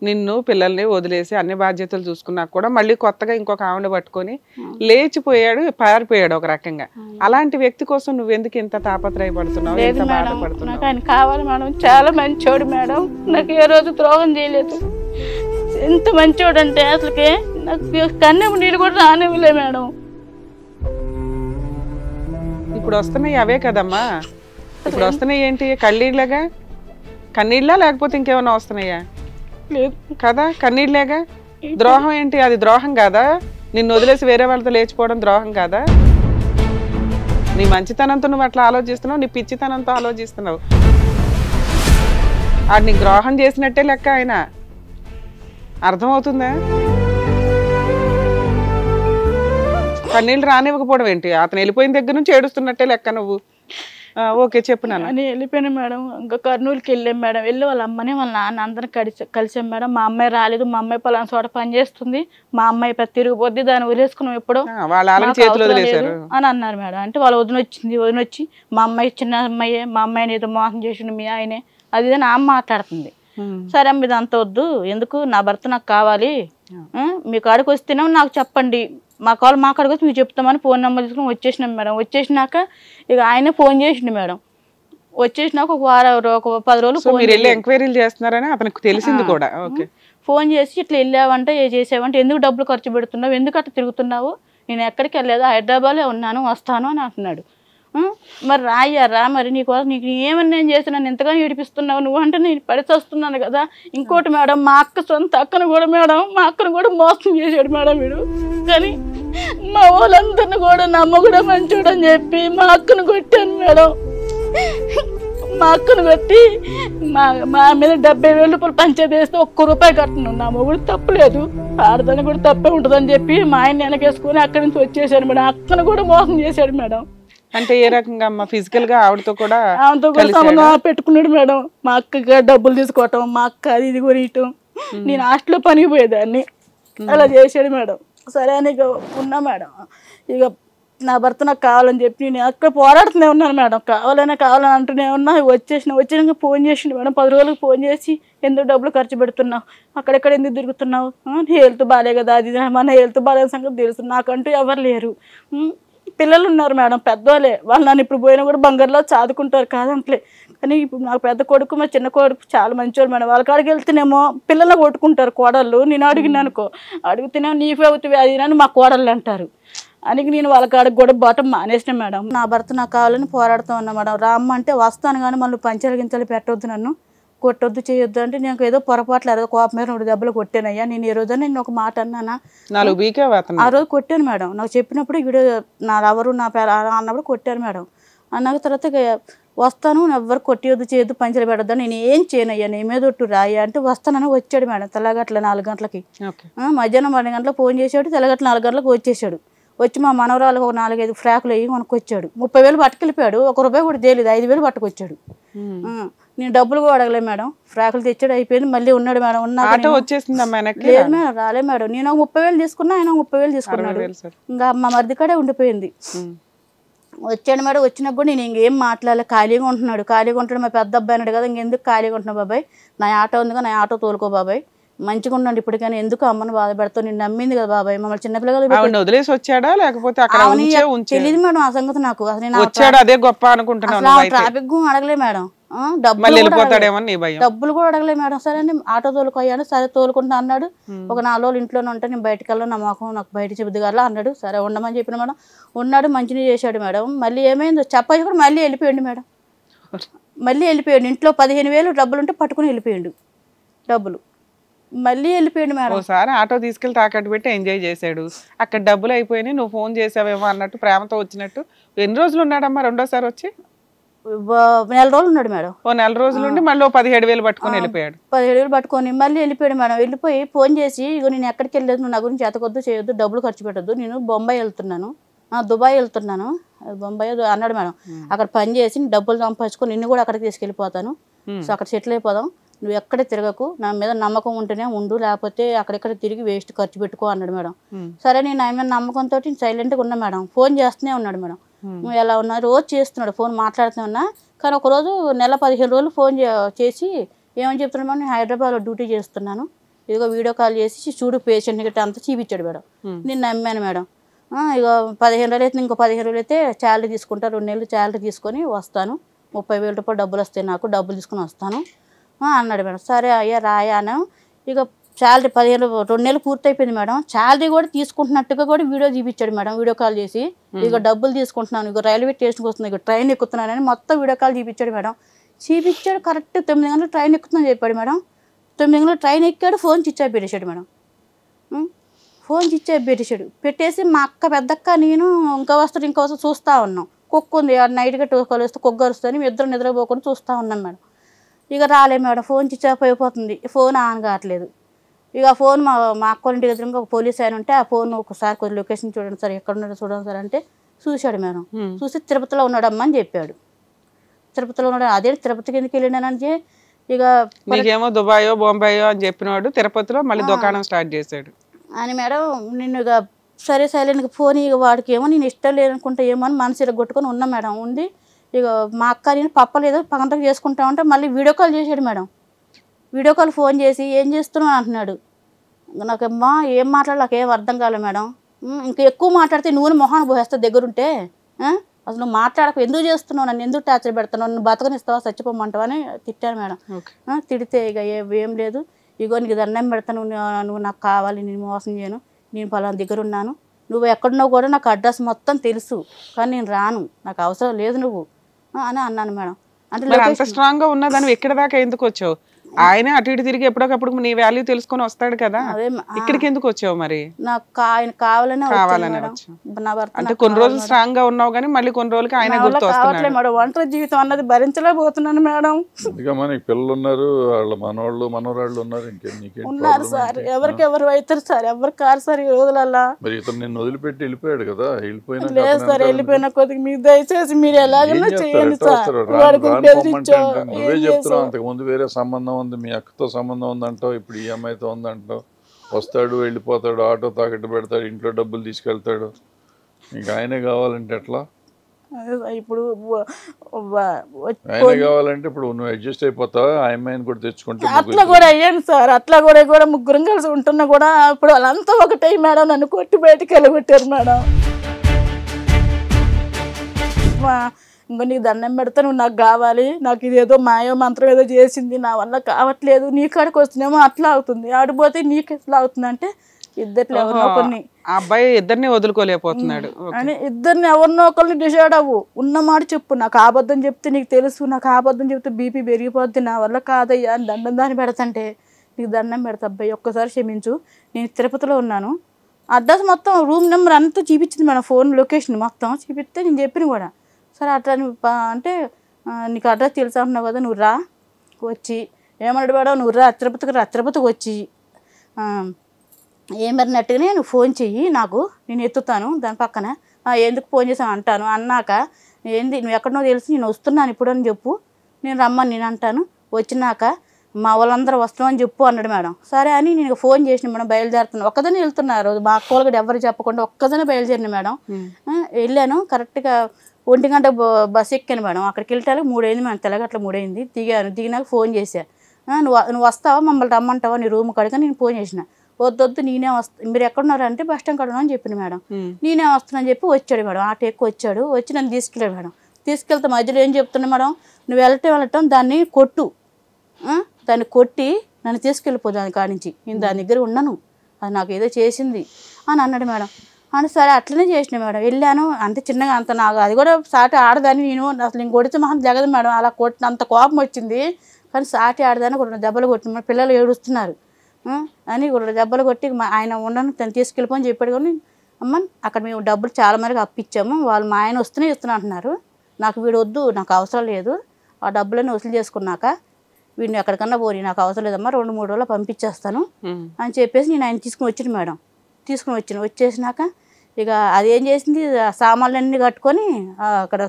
నిన్ను పిల్లల్ని వదిలేసి అన్ని బాధ్యతలు చూసుకున్నా కూడా మళ్ళీ కొత్తగా ఇంకొక ఆవిడ పట్టుకొని లేచిపోయాడు, పారిపోయాడు ఒక రకంగా. అలాంటి వ్యక్తి కోసం నువ్వెందుకు ఇంత తాపత్రయపడుతున్నావు, ఎంత బాధపడుతున్నావు? నాకు ఆయన కావాలి మేడం, చాలా మంచోడు మేడం, నాకు ఏ రోజు ద్రోహం చేయలేదు, ఎంత మంచోడు అంటే అసలుకే నాకు కన్నెము నీళ్ళు కూడా రానివ్వలే మేడం. ఇప్పుడు వస్తున్నాయి అవే కదమ్మా, ఇప్పుడు వస్తున్నాయి ఏంటి కన్నీళ్ళగా? కన్నీళ్ళ లేకపోతే ఇంకేమైనా వస్తున్నాయా? లేదు కదా కన్నీళ్ళేగా. ద్రోహం ఏంటి? అది ద్రోహం కాదా? నిన్ను వదిలేసి వేరే వాళ్ళతో లేచిపోవడం ద్రోహం కాదా? నీ మంచితనంతో నువ్వు అట్లా ఆలోచిస్తున్నావు, నీ పిచ్చితనంతో ఆలోచిస్తున్నావు. అది నీకు ద్రోహం చేసినట్టే లెక్క. ఆయన అర్థమవుతుందా? కన్నీళ్ళు రానివ్వకపోవడం ఏంటి? అతను వెళ్ళిపోయిన దగ్గర నుంచి ఏడుస్తున్నట్టే లెక్క నువ్వు. ఓకే చెప్పు నాన్న. అని వెళ్ళిపోయాను మేడం. ఇంకా కర్నూలుకి వెళ్ళాం మేడం. వెళ్ళి వాళ్ళ అమ్మని వాళ్ళ నాన్న అందరం కలిసాం మేడం. మా అమ్మాయి రాలేదు, మా అమ్మాయి పలానా చోట పని చేస్తుంది, మా అమ్మాయి తిరిగిపోద్ది, దాన్ని వదిలేసుకున్నాం ఎప్పుడు అని అన్నారు మేడం. అంటే వాళ్ళ వదిన వచ్చి మా అమ్మాయి చిన్న అమ్మాయి, మా అమ్మాయిని ఏదో మోసం చేసిండు మీ ఆయనే, అది అని ఆమె మాట్లాడుతుంది. సరే అమ్మ ఇదంతా వద్దు, ఎందుకు నా భర్త నాకు కావాలి, మీ కాడికి వస్తేనే నాకు చెప్పండి, మా కాడికి వచ్చి మీకు చెప్తామని ఫోన్ నెంబర్ తీసుకుని వచ్చేసినాం మేడం. వచ్చేసినాక ఇక ఆయనే ఫోన్ చేసిండు మేడం. వచ్చేసినాక ఒక 10 రోజులు ఎంక్వైరీలు చేస్తున్నారని అతనికి తెలిసింది కూడా. ఫోన్ చేసి ఇట్లా వెళ్ళావంటే చేసావంటే ఎందుకు డబ్బులు ఖర్చు పెడుతున్నావు, ఎందుకు అట్లా తిరుగుతున్నావు, నేను ఎక్కడికి వెళ్ళలేదు హైదరాబాద్లో ఉన్నాను వస్తాను అని అంటున్నాడు. మరి రా మరి నీకు ఏమని నేను చేస్తున్నాను, ఎంతగానో ఏడిపిస్తున్నావు నువ్వు అంటే నేను పడిచి వస్తున్నాను కదా. ఇంకోటి మేడం మా అక్క సొంత అక్కను కూడా మేడం, మా అక్కను కూడా మోసం చేశాడు మేడం వీడు. కానీ మా వాళ్ళందరిని కూడా నా మొగుడు మంచోడు అని చెప్పి మా అక్కను కొట్టాను మేడం. మా అక్కను కొట్టి మా మీద 70,000 రూపాయలు పంచాయతీ వేస్తే ₹1 కట్టను. నా మొగుడు తప్పలేదు, ఆడదాన్ని కూడా తప్పే ఉంటుందని చెప్పి మా ఆయన వెనకేసుకొని అక్కడి నుంచి వచ్చేసాడు మేడం. అక్కను కూడా మోసం చేశాడు మేడం. అంటే ఏ రకంగా అమ్మ? ఫిజికల్ గా ఆవిడతో కూడా పెట్టుకున్నాడు మేడం. మా అక్కగా డబ్బులు తీసుకోవటం, మా అక్క అది ఇది కొనియటం, నేను హాస్టల్లో పనికి పోయేదాన్ని, అలా చేశాడు మేడం. సరే అని ఇక ఉన్నా మేడం. ఇక నా భర్త నాకు కావాలని చెప్పి నేను అక్కడ పోరాడుతూనే ఉన్నాను మేడం. కావాలని అంటూనే ఉన్నా. వచ్చినాక ఫోన్ చేసిండు మేడం. 10 రోజులకు ఫోన్ చేసి ఎందుకు డబ్బులు ఖర్చు పెడుతున్నావు, అక్కడెక్కడ ఎందుకు తిరుగుతున్నావు, హెల్త్ బాగాలే కదా, అది మన హెల్త్ బాగాలేని సంగతి తెలుసు, నాకంటూ ఎవరు లేరు, పిల్లలు ఉన్నారు మేడం పెద్దవాళ్ళే, వాళ్ళు నన్ను ఇప్పుడు పోయినా కూడా బంగారులో చదువుకుంటారు కాదంటలే. కానీ ఇప్పుడు నాకు పెద్ద కొడుకు మా చిన్న కొడుకు చాలా మంచివాళ్ళు మేడం. వాళ్ళ కాడికి వెళ్తేనేమో పిల్లలు కొట్టుకుంటారు కోడళ్ళు. నేను అడిగినానుకో అడిగితేనేమో నీవే అవుతుంది అది అని మా కోడళ్ళు అంటారు. అని నేను వాళ్ళ కాడికి కూడా బాటం మానేసిన మేడం. నా భర్త నాకు కావాలని పోరాడుతూ ఉన్నా మేడం. రామ్మ అంటే వస్తాను కానీ మళ్ళీ పంచాలు గించాలు పెట్టొద్దు, నన్ను కొట్టొద్దు చేయొద్దు అంటే నేను ఏదో పొరపాట్లు ఏదో కోపం మీద 2 దెబ్బలు కొట్టానయ్యా. నేను ఈ రోజు నేను ఒక మాట అన్నానా, ఆ రోజు కొట్టాను మేడం. నాకు చెప్పినప్పుడు వీడియో నా ఎవరు నా పేరు అన్నప్పుడు కొట్టాను మేడం. అన్నాక తర్వాత వస్తాను, ఎవ్వరు కొట్టేయొద్దు చేయొద్దు పంచలు పెట్టొద్దు, నేను ఏం చేయనయ్యా, నీ మీద ఒట్టు రాయ్యా అంటే వస్తానని వచ్చాడు మేడం. తెల్లగట్ల 4 గంటలకి, మధ్యాహ్నం 12 గంటలకు ఫోన్ చేసాడు, తెల్లగట్ల 4 గంటలకు వచ్చేసాడు. వచ్చి మా మనవరాలకు ఒక 4-5 ఫ్రాకులు వేయి కొనుక్కొచ్చాడు. 30,000 పట్టుకెళ్ళిపోయాడు. ₹1 కూడా తేలేదు, 5,000 పట్టుకొచ్చాడు. నేను డబ్బులు కూడా అడగలేదు మేడం. ఫ్రాకులు తెచ్చాడు, అయిపోయింది. మళ్ళీ ఉన్నాడు మేడం. లేదు మేడం, రాలే మేడం. నేను 30,000 తీసుకున్నా, ఆయన 30,000 తీసుకున్నాడు. ఇంకా మా మరిది కాడే ఉండిపోయింది. వచ్చాడు మేడం. వచ్చినప్పుడు కూడా నేను ఇంకేం మాట్లాడలే, ఖాళీగా ఉంటున్నాడు. ఖాళీగా ఉంటాడు మా పెద్ద అబ్బాయి అన్నాడు కదా, ఇంకెందుకు ఖాళీగా ఉంటున్నావు బాబాయ్, నా ఆటో ఉందిగా, నా ఆటో తోలుకో బాబాయ్, మంచిగా ఉండండి ఇప్పటికైనా, ఎందుకు అమ్మను బాధ పెడతావు, నేను నమ్మింది కదా బాబాయ్, మమ్మల్ని చిన్నపిల్లలు వదిలేసి వచ్చాడా లేకపోతే తెలియదు మేడం ఆ సంగతి నాకు. ట్రాఫిక్ అడగలే మేడం, డబ్బులు కూడా అడగలే మేడం. సరే అని ఆటో తోలుకోయాను. సరే తోలుకుంటా అన్నాడు. ఒక 4 రోజులు ఇంట్లోనే ఉంటే నేను బయటకు వెళ్ళాను, నా మొఖం నాకు బయట చెబుద్దిగాల అన్నాడు. సరే ఉండమని చెప్పిన మేడం. ఉన్నాడు, మంచిగా చేశాడు మేడం. మళ్ళీ ఏమైందో చెప్పాలి కూడా మళ్ళీ వెళ్ళిపోయాడు మేడం. మళ్ళీ వెళ్ళిపోయాడు. ఇంట్లో 15,000 డబ్బులు ఉంటే పట్టుకుని వెళ్ళిపోయాడు డబ్బులు. మళ్ళీ వెళ్ళిపోయాడు మేడం. ఒకసారి ఆటో తీసుకెళ్లి తాకట్టు పెట్టి ఎంజాయ్ చేశాడు. అక్కడ డబ్బులు అయిపోయినాయి, నువ్వు ఫోన్ చేసావేమో అన్నట్టు ప్రేమతో వచ్చినట్టు. ఎన్ని రోజులు ఉన్నాడమ్మా రెండోసారి వచ్చి? 4 రోజులు ఉన్నాడు మేడం. 4 రోజులు ఉండి మళ్ళీ 17,000 పట్టుకొని వెళ్ళిపోయాడు. 17,000 పట్టుకొని మళ్ళీ వెళ్ళిపోయాడు మేడం. వెళ్ళిపోయి ఫోన్ చేసి ఇగో నేను ఎక్కడికి వెళ్ళలేదు, నువ్వు నా గురించి ఎతకొద్దు చేయొద్దు, డబ్బులు ఖర్చు పెట్టద్దు, నేను బొంబాయి వెళ్తున్నాను, దుబాయ్ వెళ్తున్నాను, బొంబాయి అన్నాడు మేడం. అక్కడ పని చేసి డబ్బులు సంపాదించుకొని నిన్ను కూడా అక్కడికి తీసుకెళ్ళిపోతాను, సో అక్కడ సెటిల్ అయిపోదాం, నువ్వు ఎక్కడ తిరగకు, నా మీద నమ్మకం ఉంటేనే ఉండు, లేకపోతే అక్కడెక్కడ తిరిగి వేస్ట్ ఖర్చు పెట్టుకో అన్నాడు మేడం. సరే నేను ఆయన మీద నమ్మకంతో సైలెంట్గా ఉన్నా మేడం. ఫోన్ చేస్తూనే ఉన్నాడు మేడం. నువ్వు ఎలా ఉన్నా రోజు చేస్తున్నాడు, ఫోన్ మాట్లాడుతూనే ఉన్నా. కానీ ఒకరోజు నెల 15 రోజులు ఫోన్ చేసి ఏమని చెప్తున్నాడు మేడం, నేను హైదరాబాద్లో డ్యూటీ చేస్తున్నాను, ఇదిగో వీడియో కాల్ చేసి చూడు పేషెంట్ గట్రా అంతా చూపించాడు మేడం. నేను నమ్మాను మేడం. ఇక 15 రోజులు అయితే ఇంకో 15 రోజులు అయితే శాలరీ తీసుకుంటా, 2 నెలలు శాలరీ తీసుకొని వస్తాను, 30,000 రూపాయలు డబ్బులు వస్తాయి నాకు, డబ్బులు తీసుకొని వస్తాను అన్నాడు మేడం. సరే అయ్యా రాయాను. ఇక శాలరీ 2 నెలలు పూర్తయిపోయింది మేడం. శాలరీ కూడా తీసుకుంటున్నట్టుగా కూడా వీడియో చూపించాడు మేడం. వీడియో కాల్ చేసి ఇక డబ్బులు తీసుకుంటున్నాను, ఇక రైల్వే స్టేషన్కి వస్తుంది, ఇక ట్రైన్ ఎక్కుతున్నానని మొత్తం వీడియో కాల్ చూపించాడు మేడం. చూపించాడు. కరెక్ట్ 9 గంటలకు ట్రైన్ ఎక్కుతుందని చెప్పాడు మేడం. 9 గంటలకు ట్రైన్ ఎక్కాడు. ఫోన్ స్విచ్ ఆఫ్ పెట్టేశాడు మేడం. ఫోన్ స్విచ్ ఆఫ్ పెట్టేశాడు. పెట్టేసి మా అక్క, పెద్దక్క, నేను ఇంకా వస్తాడు చూస్తూ ఉన్నాం. కుక్క ఉంది, నైట్గా కలుస్తే కుక్క కలుస్తుంది, మేము ఇద్దరు నిద్రపోకుండా చూస్తూ ఉన్నాం మేడం. ఇక రాలే మేడం. ఫోన్ స్విచ్ ఆఫ్ అయిపోతుంది, ఫోన్ ఆన్ కావట్లేదు. ఇక ఫోన్ మా అక్క ఇంటి ఎదురుగా ఒక పోలీస్ ఆయన ఉంటే, ఆ ఫోన్ ఒకసారి కొంచెం లొకేషన్ చూడండి సార్, ఎక్కడ ఉన్నాడో చూడండి సార్ అంటే చూశాడు మేడం. చూసి తిరుపతిలో ఉన్నాడమ్మా అని చెప్పాడు. తిరుపతిలో ఉన్నాడు. అదే తిరుపతికి ఎందుకు వెళ్ళినానని ఇక నీకేమో దుబాయో బొంబాయో అని చెప్పినవాడు తిరుపతిలో మళ్ళీ దుకాణం స్టార్ట్ చేశాడు అని మేడం. నిన్ను ఇక సరే సైలెంట్గా ఫోన్, ఇక వాడికి ఏమో నేను ఇష్టం లేదనుకుంటా ఏమో అని మనసు ఇరగొట్టుకొని ఉన్నా మేడం. ఉంది ఇక మా అక్క నేను పప్పలేదో పగంతకు చేసుకుంటా ఉంటే మళ్ళీ వీడియో కాల్ చేశాడు మేడం. వీడియో కాల్ ఫోన్ చేసి ఏం చేస్తున్నావు అంటున్నాడు. నాకమ్మా ఏం మాట్లాడాలి నాకేం అర్థం కాలే మేడం. ఇంకా ఎక్కువ మాట్లాడితే నూనె మొహాన్ని పోసేస్తా దగ్గరుంటే, అసలు నువ్వు మాట్లాడకు, ఎందుకు చేస్తున్నావు, నన్ను ఎందుకు టార్చర్ పెడుతున్నావు, నన్ను బతకనిస్తావా చచ్చిపోమంటావా అని తిట్టాను మేడం. తిడితే ఇక ఏం లేదు, ఇగో నీకు దండం పెడతాను, నువ్వు నాకు కావాలి, నేను మోసం చేయను, నేను పలానా దగ్గర ఉన్నాను, నువ్వు ఎక్కడున్నావు కూడా నాకు అడ్రస్ మొత్తం తెలుసు, కానీ నేను రాను, నాకు అవసరం లేదు నువ్వు అని అన్నాను మేడం. అంటే అంత స్ట్రాంగ్ గా ఉన్నదాన్ని ఎక్కడ దాకా ఎందుకు వచ్చావు? ఆయన అటు ఇటు తిరిగి ఎప్పటికప్పుడు నీ వాల్యూ తెలుసుకొని వస్తాడు కదా, ఇక్కడికి ఎందుకు వచ్చావు? మరి నాకు ఆయన కావాలని అంటే కొన్ని రోజులు స్ట్రాంగ్ గా ఉన్నావు కానీ మళ్ళీ కొన్ని రోజులకి ఆయన గుర్తు వస్తున్నాడు మేడం. ఒంటరి జీవితం అన్నది భరించలేకపోతున్నాను మేడం. పిల్లలు ఉన్నారు, వాళ్ళ మనవాళ్ళు మనవరాళ్ళు ఉన్నారు, ఉన్నారు సార్, ఎవరికెవరు అవుతారు సార్, ఎవరు కారు సార్ ఈ రోజులల్లా. మరి ఇతను నిన్ను వదిలిపెట్టి వెళ్ళిపోయాడు కదా, వెళ్ళిపోయినా లేదు సార్, వెళ్ళిపోయిన కొద్దిగా మీరు దయచేసి మీరు ఎలాగైనా చేయండి సార్. నువ్వే చెప్తున్నావు అంతకు ముందు వేరే సంబంధం ఉంది, మీ అక్కతో సంబంధం ఉందంటావు, ఇప్పుడు ఈ అమ్మాయితో ఉందంటావు, వస్తాడు వెళ్ళిపోతాడు, ఆటో తాకట్టు పెడతాడు, ఇంట్లో డబ్బులు తీసుకెళ్తాడు, ఇంకా ఆయనే కావాలంటే ఎట్లా? ఇప్పుడు ఆయన కావాలంటే ఇప్పుడు నువ్వు అడ్జస్ట్ అయిపోతావా? ఆ అమ్మాయిని కూడా తెచ్చుకుంటే అట్లా కూడా అయ్యాను సార్. అట్లా కూడా ముగ్గురం కలిసి ఉంటున్నా కూడా ఇప్పుడు వాళ్ళంతా ఒకటే మేడం, నన్ను కొట్టి బయటికి వెళ్ళగొట్టారు మేడం. ఇంకా నీకు దండం పెడతా, నువ్వు నాకు కావాలి, నాకు ఇదేదో మాయో మంత్రం ఏదో చేసింది, నా వల్ల కావట్లేదు, నీ కాడికి వస్తున్నామో అట్లా అవుతుంది, ఆడిపోతే నీకు ఎట్లా అవుతుంది అంటే ఇద్దరు ఎవరినో కొన్ని అబ్బాయి ఇద్దరిని వదులుకోలేకపోతున్నాడు అని ఇద్దరిని ఎవరినో ఒకరిని డిసైడ్ అవ్వు, ఉన్నమాట చెప్పు, నాకు ఆబద్ధం చెప్తే నీకు తెలుసు, నాకు ఆబద్ధం చెప్తే బీపీ పెరిగిపోద్ది, నా వల్ల కాదయ్యా అని దండం దాన్ని పెడతంటే నీకు దండం పెడతా అబ్బాయి, ఒక్కసారి క్షమించు, నేను తిరుపతిలో ఉన్నాను, అడ్రస్ మొత్తం రూమ్ నెంబర్ అంతా చూపించింది మేడం, ఫోన్ లొకేషన్ మొత్తం చూపిస్తే నేను చెప్పిన కూడా, సరే అట్లా అంటే నీకు అడ్రస్ తెలుసా అంటున్నావు కదా, నువ్వు రా, వచ్చి ఏమన్నాడు మేడం, నువ్వు రా తిరుపతికి వచ్చి ఏమన్నట్టుగానే నువ్వు ఫోన్ చెయ్యి నాకు, నేను ఎత్తుతాను, దాని పక్కన ఎందుకు ఫోన్ చేసాను అంటాను, అన్నాక ఏంది నువ్వు ఎక్కడనో తెలిసి నేను వస్తున్నాను ఇప్పుడు అని చెప్పు, నేను రమ్మని నేను అంటాను, వచ్చినాక మా వాళ్ళందరూ వస్తామని చెప్పు అన్నాడు మేడం. సరే అని నేను ఫోన్ చేసిన మేడం, బయలుదేరుతున్నాను, ఒక్కదనే వెళ్తున్నారు, మా అక్క వాళ్ళు కూడా ఎవరు చెప్పకుండా ఒక్కదనే బయలుదేరిన మేడం. వెళ్ళాను, కరెక్ట్గా 1 గంట బస్సు ఎక్కాను మేడం, అక్కడికి వెళ్ళటానికి 3 అయింది మేడం, తెల్లగట్ల 3 అయింది. దిగినాక ఫోన్ చేశా, నువ్వు వస్తావా మమ్మల్ని రమ్మంటావా నీ రూమ్ కాడికి, నేను ఫోన్ చేసిన, వద్దు నేనే వస్తా, మీరు ఎక్కడున్నారు అంటే బస్ స్టాండ్ కాడ అని చెప్పిన మేడం, నేనే వస్తానని చెప్పి వచ్చాడు మేడం, ఆటో ఎక్కువ వచ్చాడు, వచ్చి నన్ను తీసుకెళ్ళాడు మేడం. తీసుకెళ్తే మధ్యలో ఏం చెప్తున్నా మేడం, నువ్వు వెళ్ళటం దాన్ని కొట్టు, దాన్ని కొట్టి నన్ను తీసుకెళ్ళిపో దాని కాడి నుంచి, నేను దాని దగ్గర ఉన్నాను, అది నాకు ఏదో చేసింది అని అన్నాడు మేడం. అని సరే అట్లనే చేసిన మేడం. వెళ్ళాను, అంతే చిన్నగా అంత నాకు అది కూడా సాటి ఆడదాన్ని, నేను అసలు నేను కొడితే మహం జగదు మేడం, అలా కొట్టిన అంత కోపం వచ్చింది, కానీ సాటి ఆడదాన్ని 2 దెబ్బలు కొట్టిన, పిల్లలు ఏడుస్తున్నారు అని 2 దెబ్బలు కొట్టి ఆయన ఉండను తను తీసుకెళ్ళిపోని చెప్పాడు. కానీ అమ్మ అక్కడ మేము డబ్బులు చాలా మరికి అప్పిచ్చాము, వాళ్ళు మా ఆయన వస్తూనే ఇస్తున్నా అంటున్నారు, నాకు వీడు వద్దు, నాకు అవసరం లేదు, ఆ డబ్బులన్నీ వసూలు చేసుకున్నాక వీడిని ఎక్కడికన్నా పోని, నాకు అవసరం లేదమ్మా, 2-3 రోజుల్లో పంపించేస్తాను అని చెప్పేసి నేను ఆయన తీసుకుని వచ్చిన మేడం. వచ్చేసినాక ఇక అదేం చేసింది, సామాన్లన్నీ కట్టుకొని అక్కడ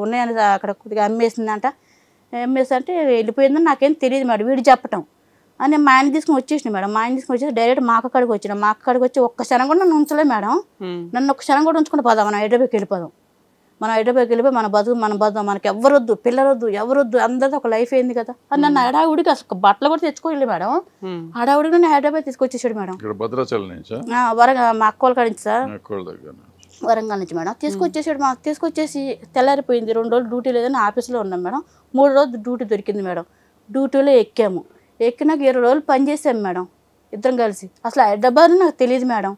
ఉన్నాయని అక్కడ కొద్దిగా అమ్మేసిందంట. అమ్మేసి అంటే వెళ్ళిపోయిందని నాకేం తెలియదు మేడం, వీడు చెప్పటం అని మా ఆయన తీసుకుని వచ్చేసిన మేడం. మా ఆయన తీసుకుని వచ్చేసి డైరెక్ట్ మా అక్క కాడికి వచ్చిన, మా అక్క కాడికి వచ్చి ఒక్క క్షణం కూడా నన్ను ఉంచలే మేడం, నన్ను ఒక్క క్షణం కూడా ఉంచుకుంటే పోదాం, మనం హైదరాబాద్కి వెళ్ళిపోదాం, మనం హైదరాబాద్కి వెళ్ళిపోయి మన బతుకు మనకి ఎవరొద్దు, పిల్లలొద్దు, ఎవరొద్దు, అందరితో ఒక లైఫ్ అయింది కదా అని నన్ను హడావుడికి అసలు బట్టలు కూడా తెచ్చుకోవాలి మేడం, హడావుడికి నన్ను హైదరాబాద్ తీసుకొచ్చేసాడు మేడం. మా అక్క వాళ్ళ కాడి నుంచి సార్, వరంగల్ నుంచి మేడం తీసుకొచ్చేసాడు. మాకు తీసుకొచ్చేసి తెల్లారిపోయింది, 2 రోజులు డ్యూటీ లేదని ఆఫీస్లో ఉన్నాం మేడం. 3 రోజులు డ్యూటీ దొరికింది మేడం. డ్యూటీలో ఎక్కాము, ఎక్కినాక 20 రోజులు పనిచేసాము మేడం. ఇద్దరం కలిసి. అసలు హైదరాబాద్ నాకు తెలియదు మేడం.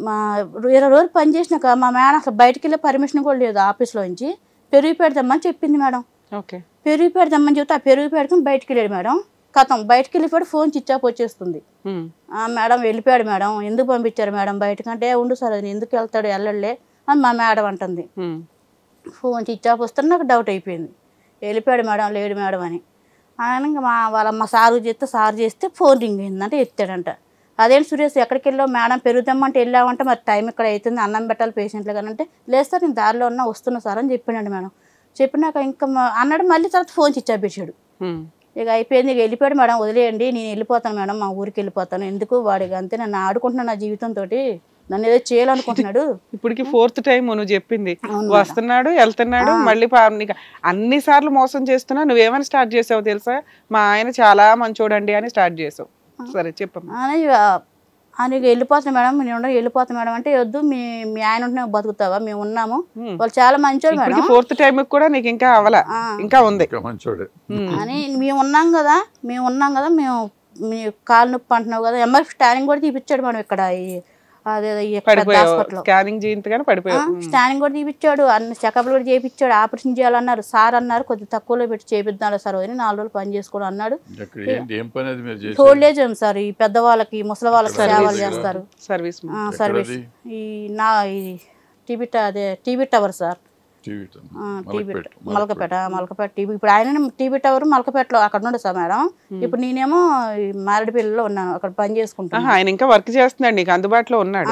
మా 20 రోజులు పని చేసినాక మా మేడం అసలు బయటికి వెళ్ళే పర్మిషన్ కూడా లేదు ఆఫీస్లో నుంచి. పెరుగు పెడతామని చెప్పింది మేడం. ఓకే, పెరుగు పెడతామని చెప్తే ఆ పెరుగు పెట్టుకుని బయటికి వెళ్ళాడు మేడం. కథం బయటికి వెళ్ళిపోయాడు, ఫోన్ స్విచ్ ఆఫ్ వచ్చేస్తుంది. మేడం వెళ్ళిపోయాడు మేడం, ఎందుకు పంపించారు మేడం బయటకంటే, ఉండు సార్ అది ఎందుకు వెళ్తాడు వెళ్ళలే అని మా మేడం అంటుంది. ఫోన్ స్విచ్ ఆఫ్ వస్తే నాకు డౌట్ అయిపోయింది, వెళ్ళిపోయాడు మేడం లేడు మేడం అని. ఇంకా మా సారు చేస్తే ఫోన్ రింగ్ అయిందంటే ఎత్తాడంట. అదేంటి సురేష్ ఎక్కడికి వెళ్ళావు మేడం, పెరుగుదామంటే వెళ్ళామంటే మరి టైం ఇక్కడ అవుతుంది అన్నం పెట్టాలి పేషెంట్లు కానీ అంటే, లేదు సార్ నేను దారిలో ఉన్నా వస్తున్నా సార్ అని చెప్పినాడు మేడం. చెప్పినాక ఇంకా అన్నాడు, మళ్ళీ తర్వాత ఫోన్ స్విచ్ ఆఫ్ పెట్టాడు. ఇక అయిపోయింది, ఇక వెళ్ళిపోయాడు మేడం, వదిలేయండి నేను వెళ్ళిపోతాను మేడం, మా ఊరికి వెళ్ళిపోతాను, ఎందుకు వాడికి అంతే నన్ను ఆడుకుంటున్నాను నా జీవితంతో, నన్ను ఏదో చేయాలనుకుంటున్నాడు. ఇప్పటికి 4th టైం నువ్వు చెప్పింది, వస్తున్నాడు వెళ్తున్నాడు మళ్ళీ అన్ని సార్లు మోసం చేస్తున్నా. నువ్వేమని స్టార్ట్ చేసావు తెలుసా, మా ఆయన చాలా మంచోడండి అని స్టార్ట్ చేసావు. సరే చెప్పమ్మా. అని వెళ్ళిపోతాను మేడం, నేను వెళ్ళిపోతాను మేడం అంటే, వద్దు మీ ఆయన ఉంటే బతుకుతావా, మేము ఉన్నాము, వాళ్ళు చాలా మంచోడు మేడం. 4th టైం కూడా నీకు ఇంకా అవలా, ఇంకా ఉంది అని మేము ఉన్నాం కదా మేము మీ కాలు నొప్పి అంటున్నావు కదా, ఎంఆర్ఎఫ్ స్కానింగ్ కూడా తీపిచ్చాడు మేడం ఇక్కడ స్కానింగ్ చేయించగానే పడిపోయావు. స్కానింగ్ కూడా తీపిచ్చాడు, అన్ని చెకప్లు కూడా చేయించాడు, ఆపరేషన్ చేయాలన్నారు. సార్ అన్నారు కొద్దిగా తక్కువలో పెట్టి చేపిద్దాం సార్ అని 4 రోజులు పని చేసుకోవడం అన్నాడు. ఓల్డ్ ఏజ్ సార్, ఈ పెద్దవాళ్ళకి ముసలి వాళ్ళకి సేవలు చేస్తారు సర్వీస్. ఈ TV tower sir, Malakpet TV. ఇప్పుడు ఆయన టీవీ టవర్ మలకపేటలో అక్కడ నుండి సార్ మేడం. ఇప్పుడు నేనేమో మారేడుపల్లిలో ఉన్నాను, అక్కడ పని చేసుకుంటాను. ఆయన ఇంకా వర్క్ చేస్తున్నాడు, నీకు అందుబాటులో ఉన్నాడు.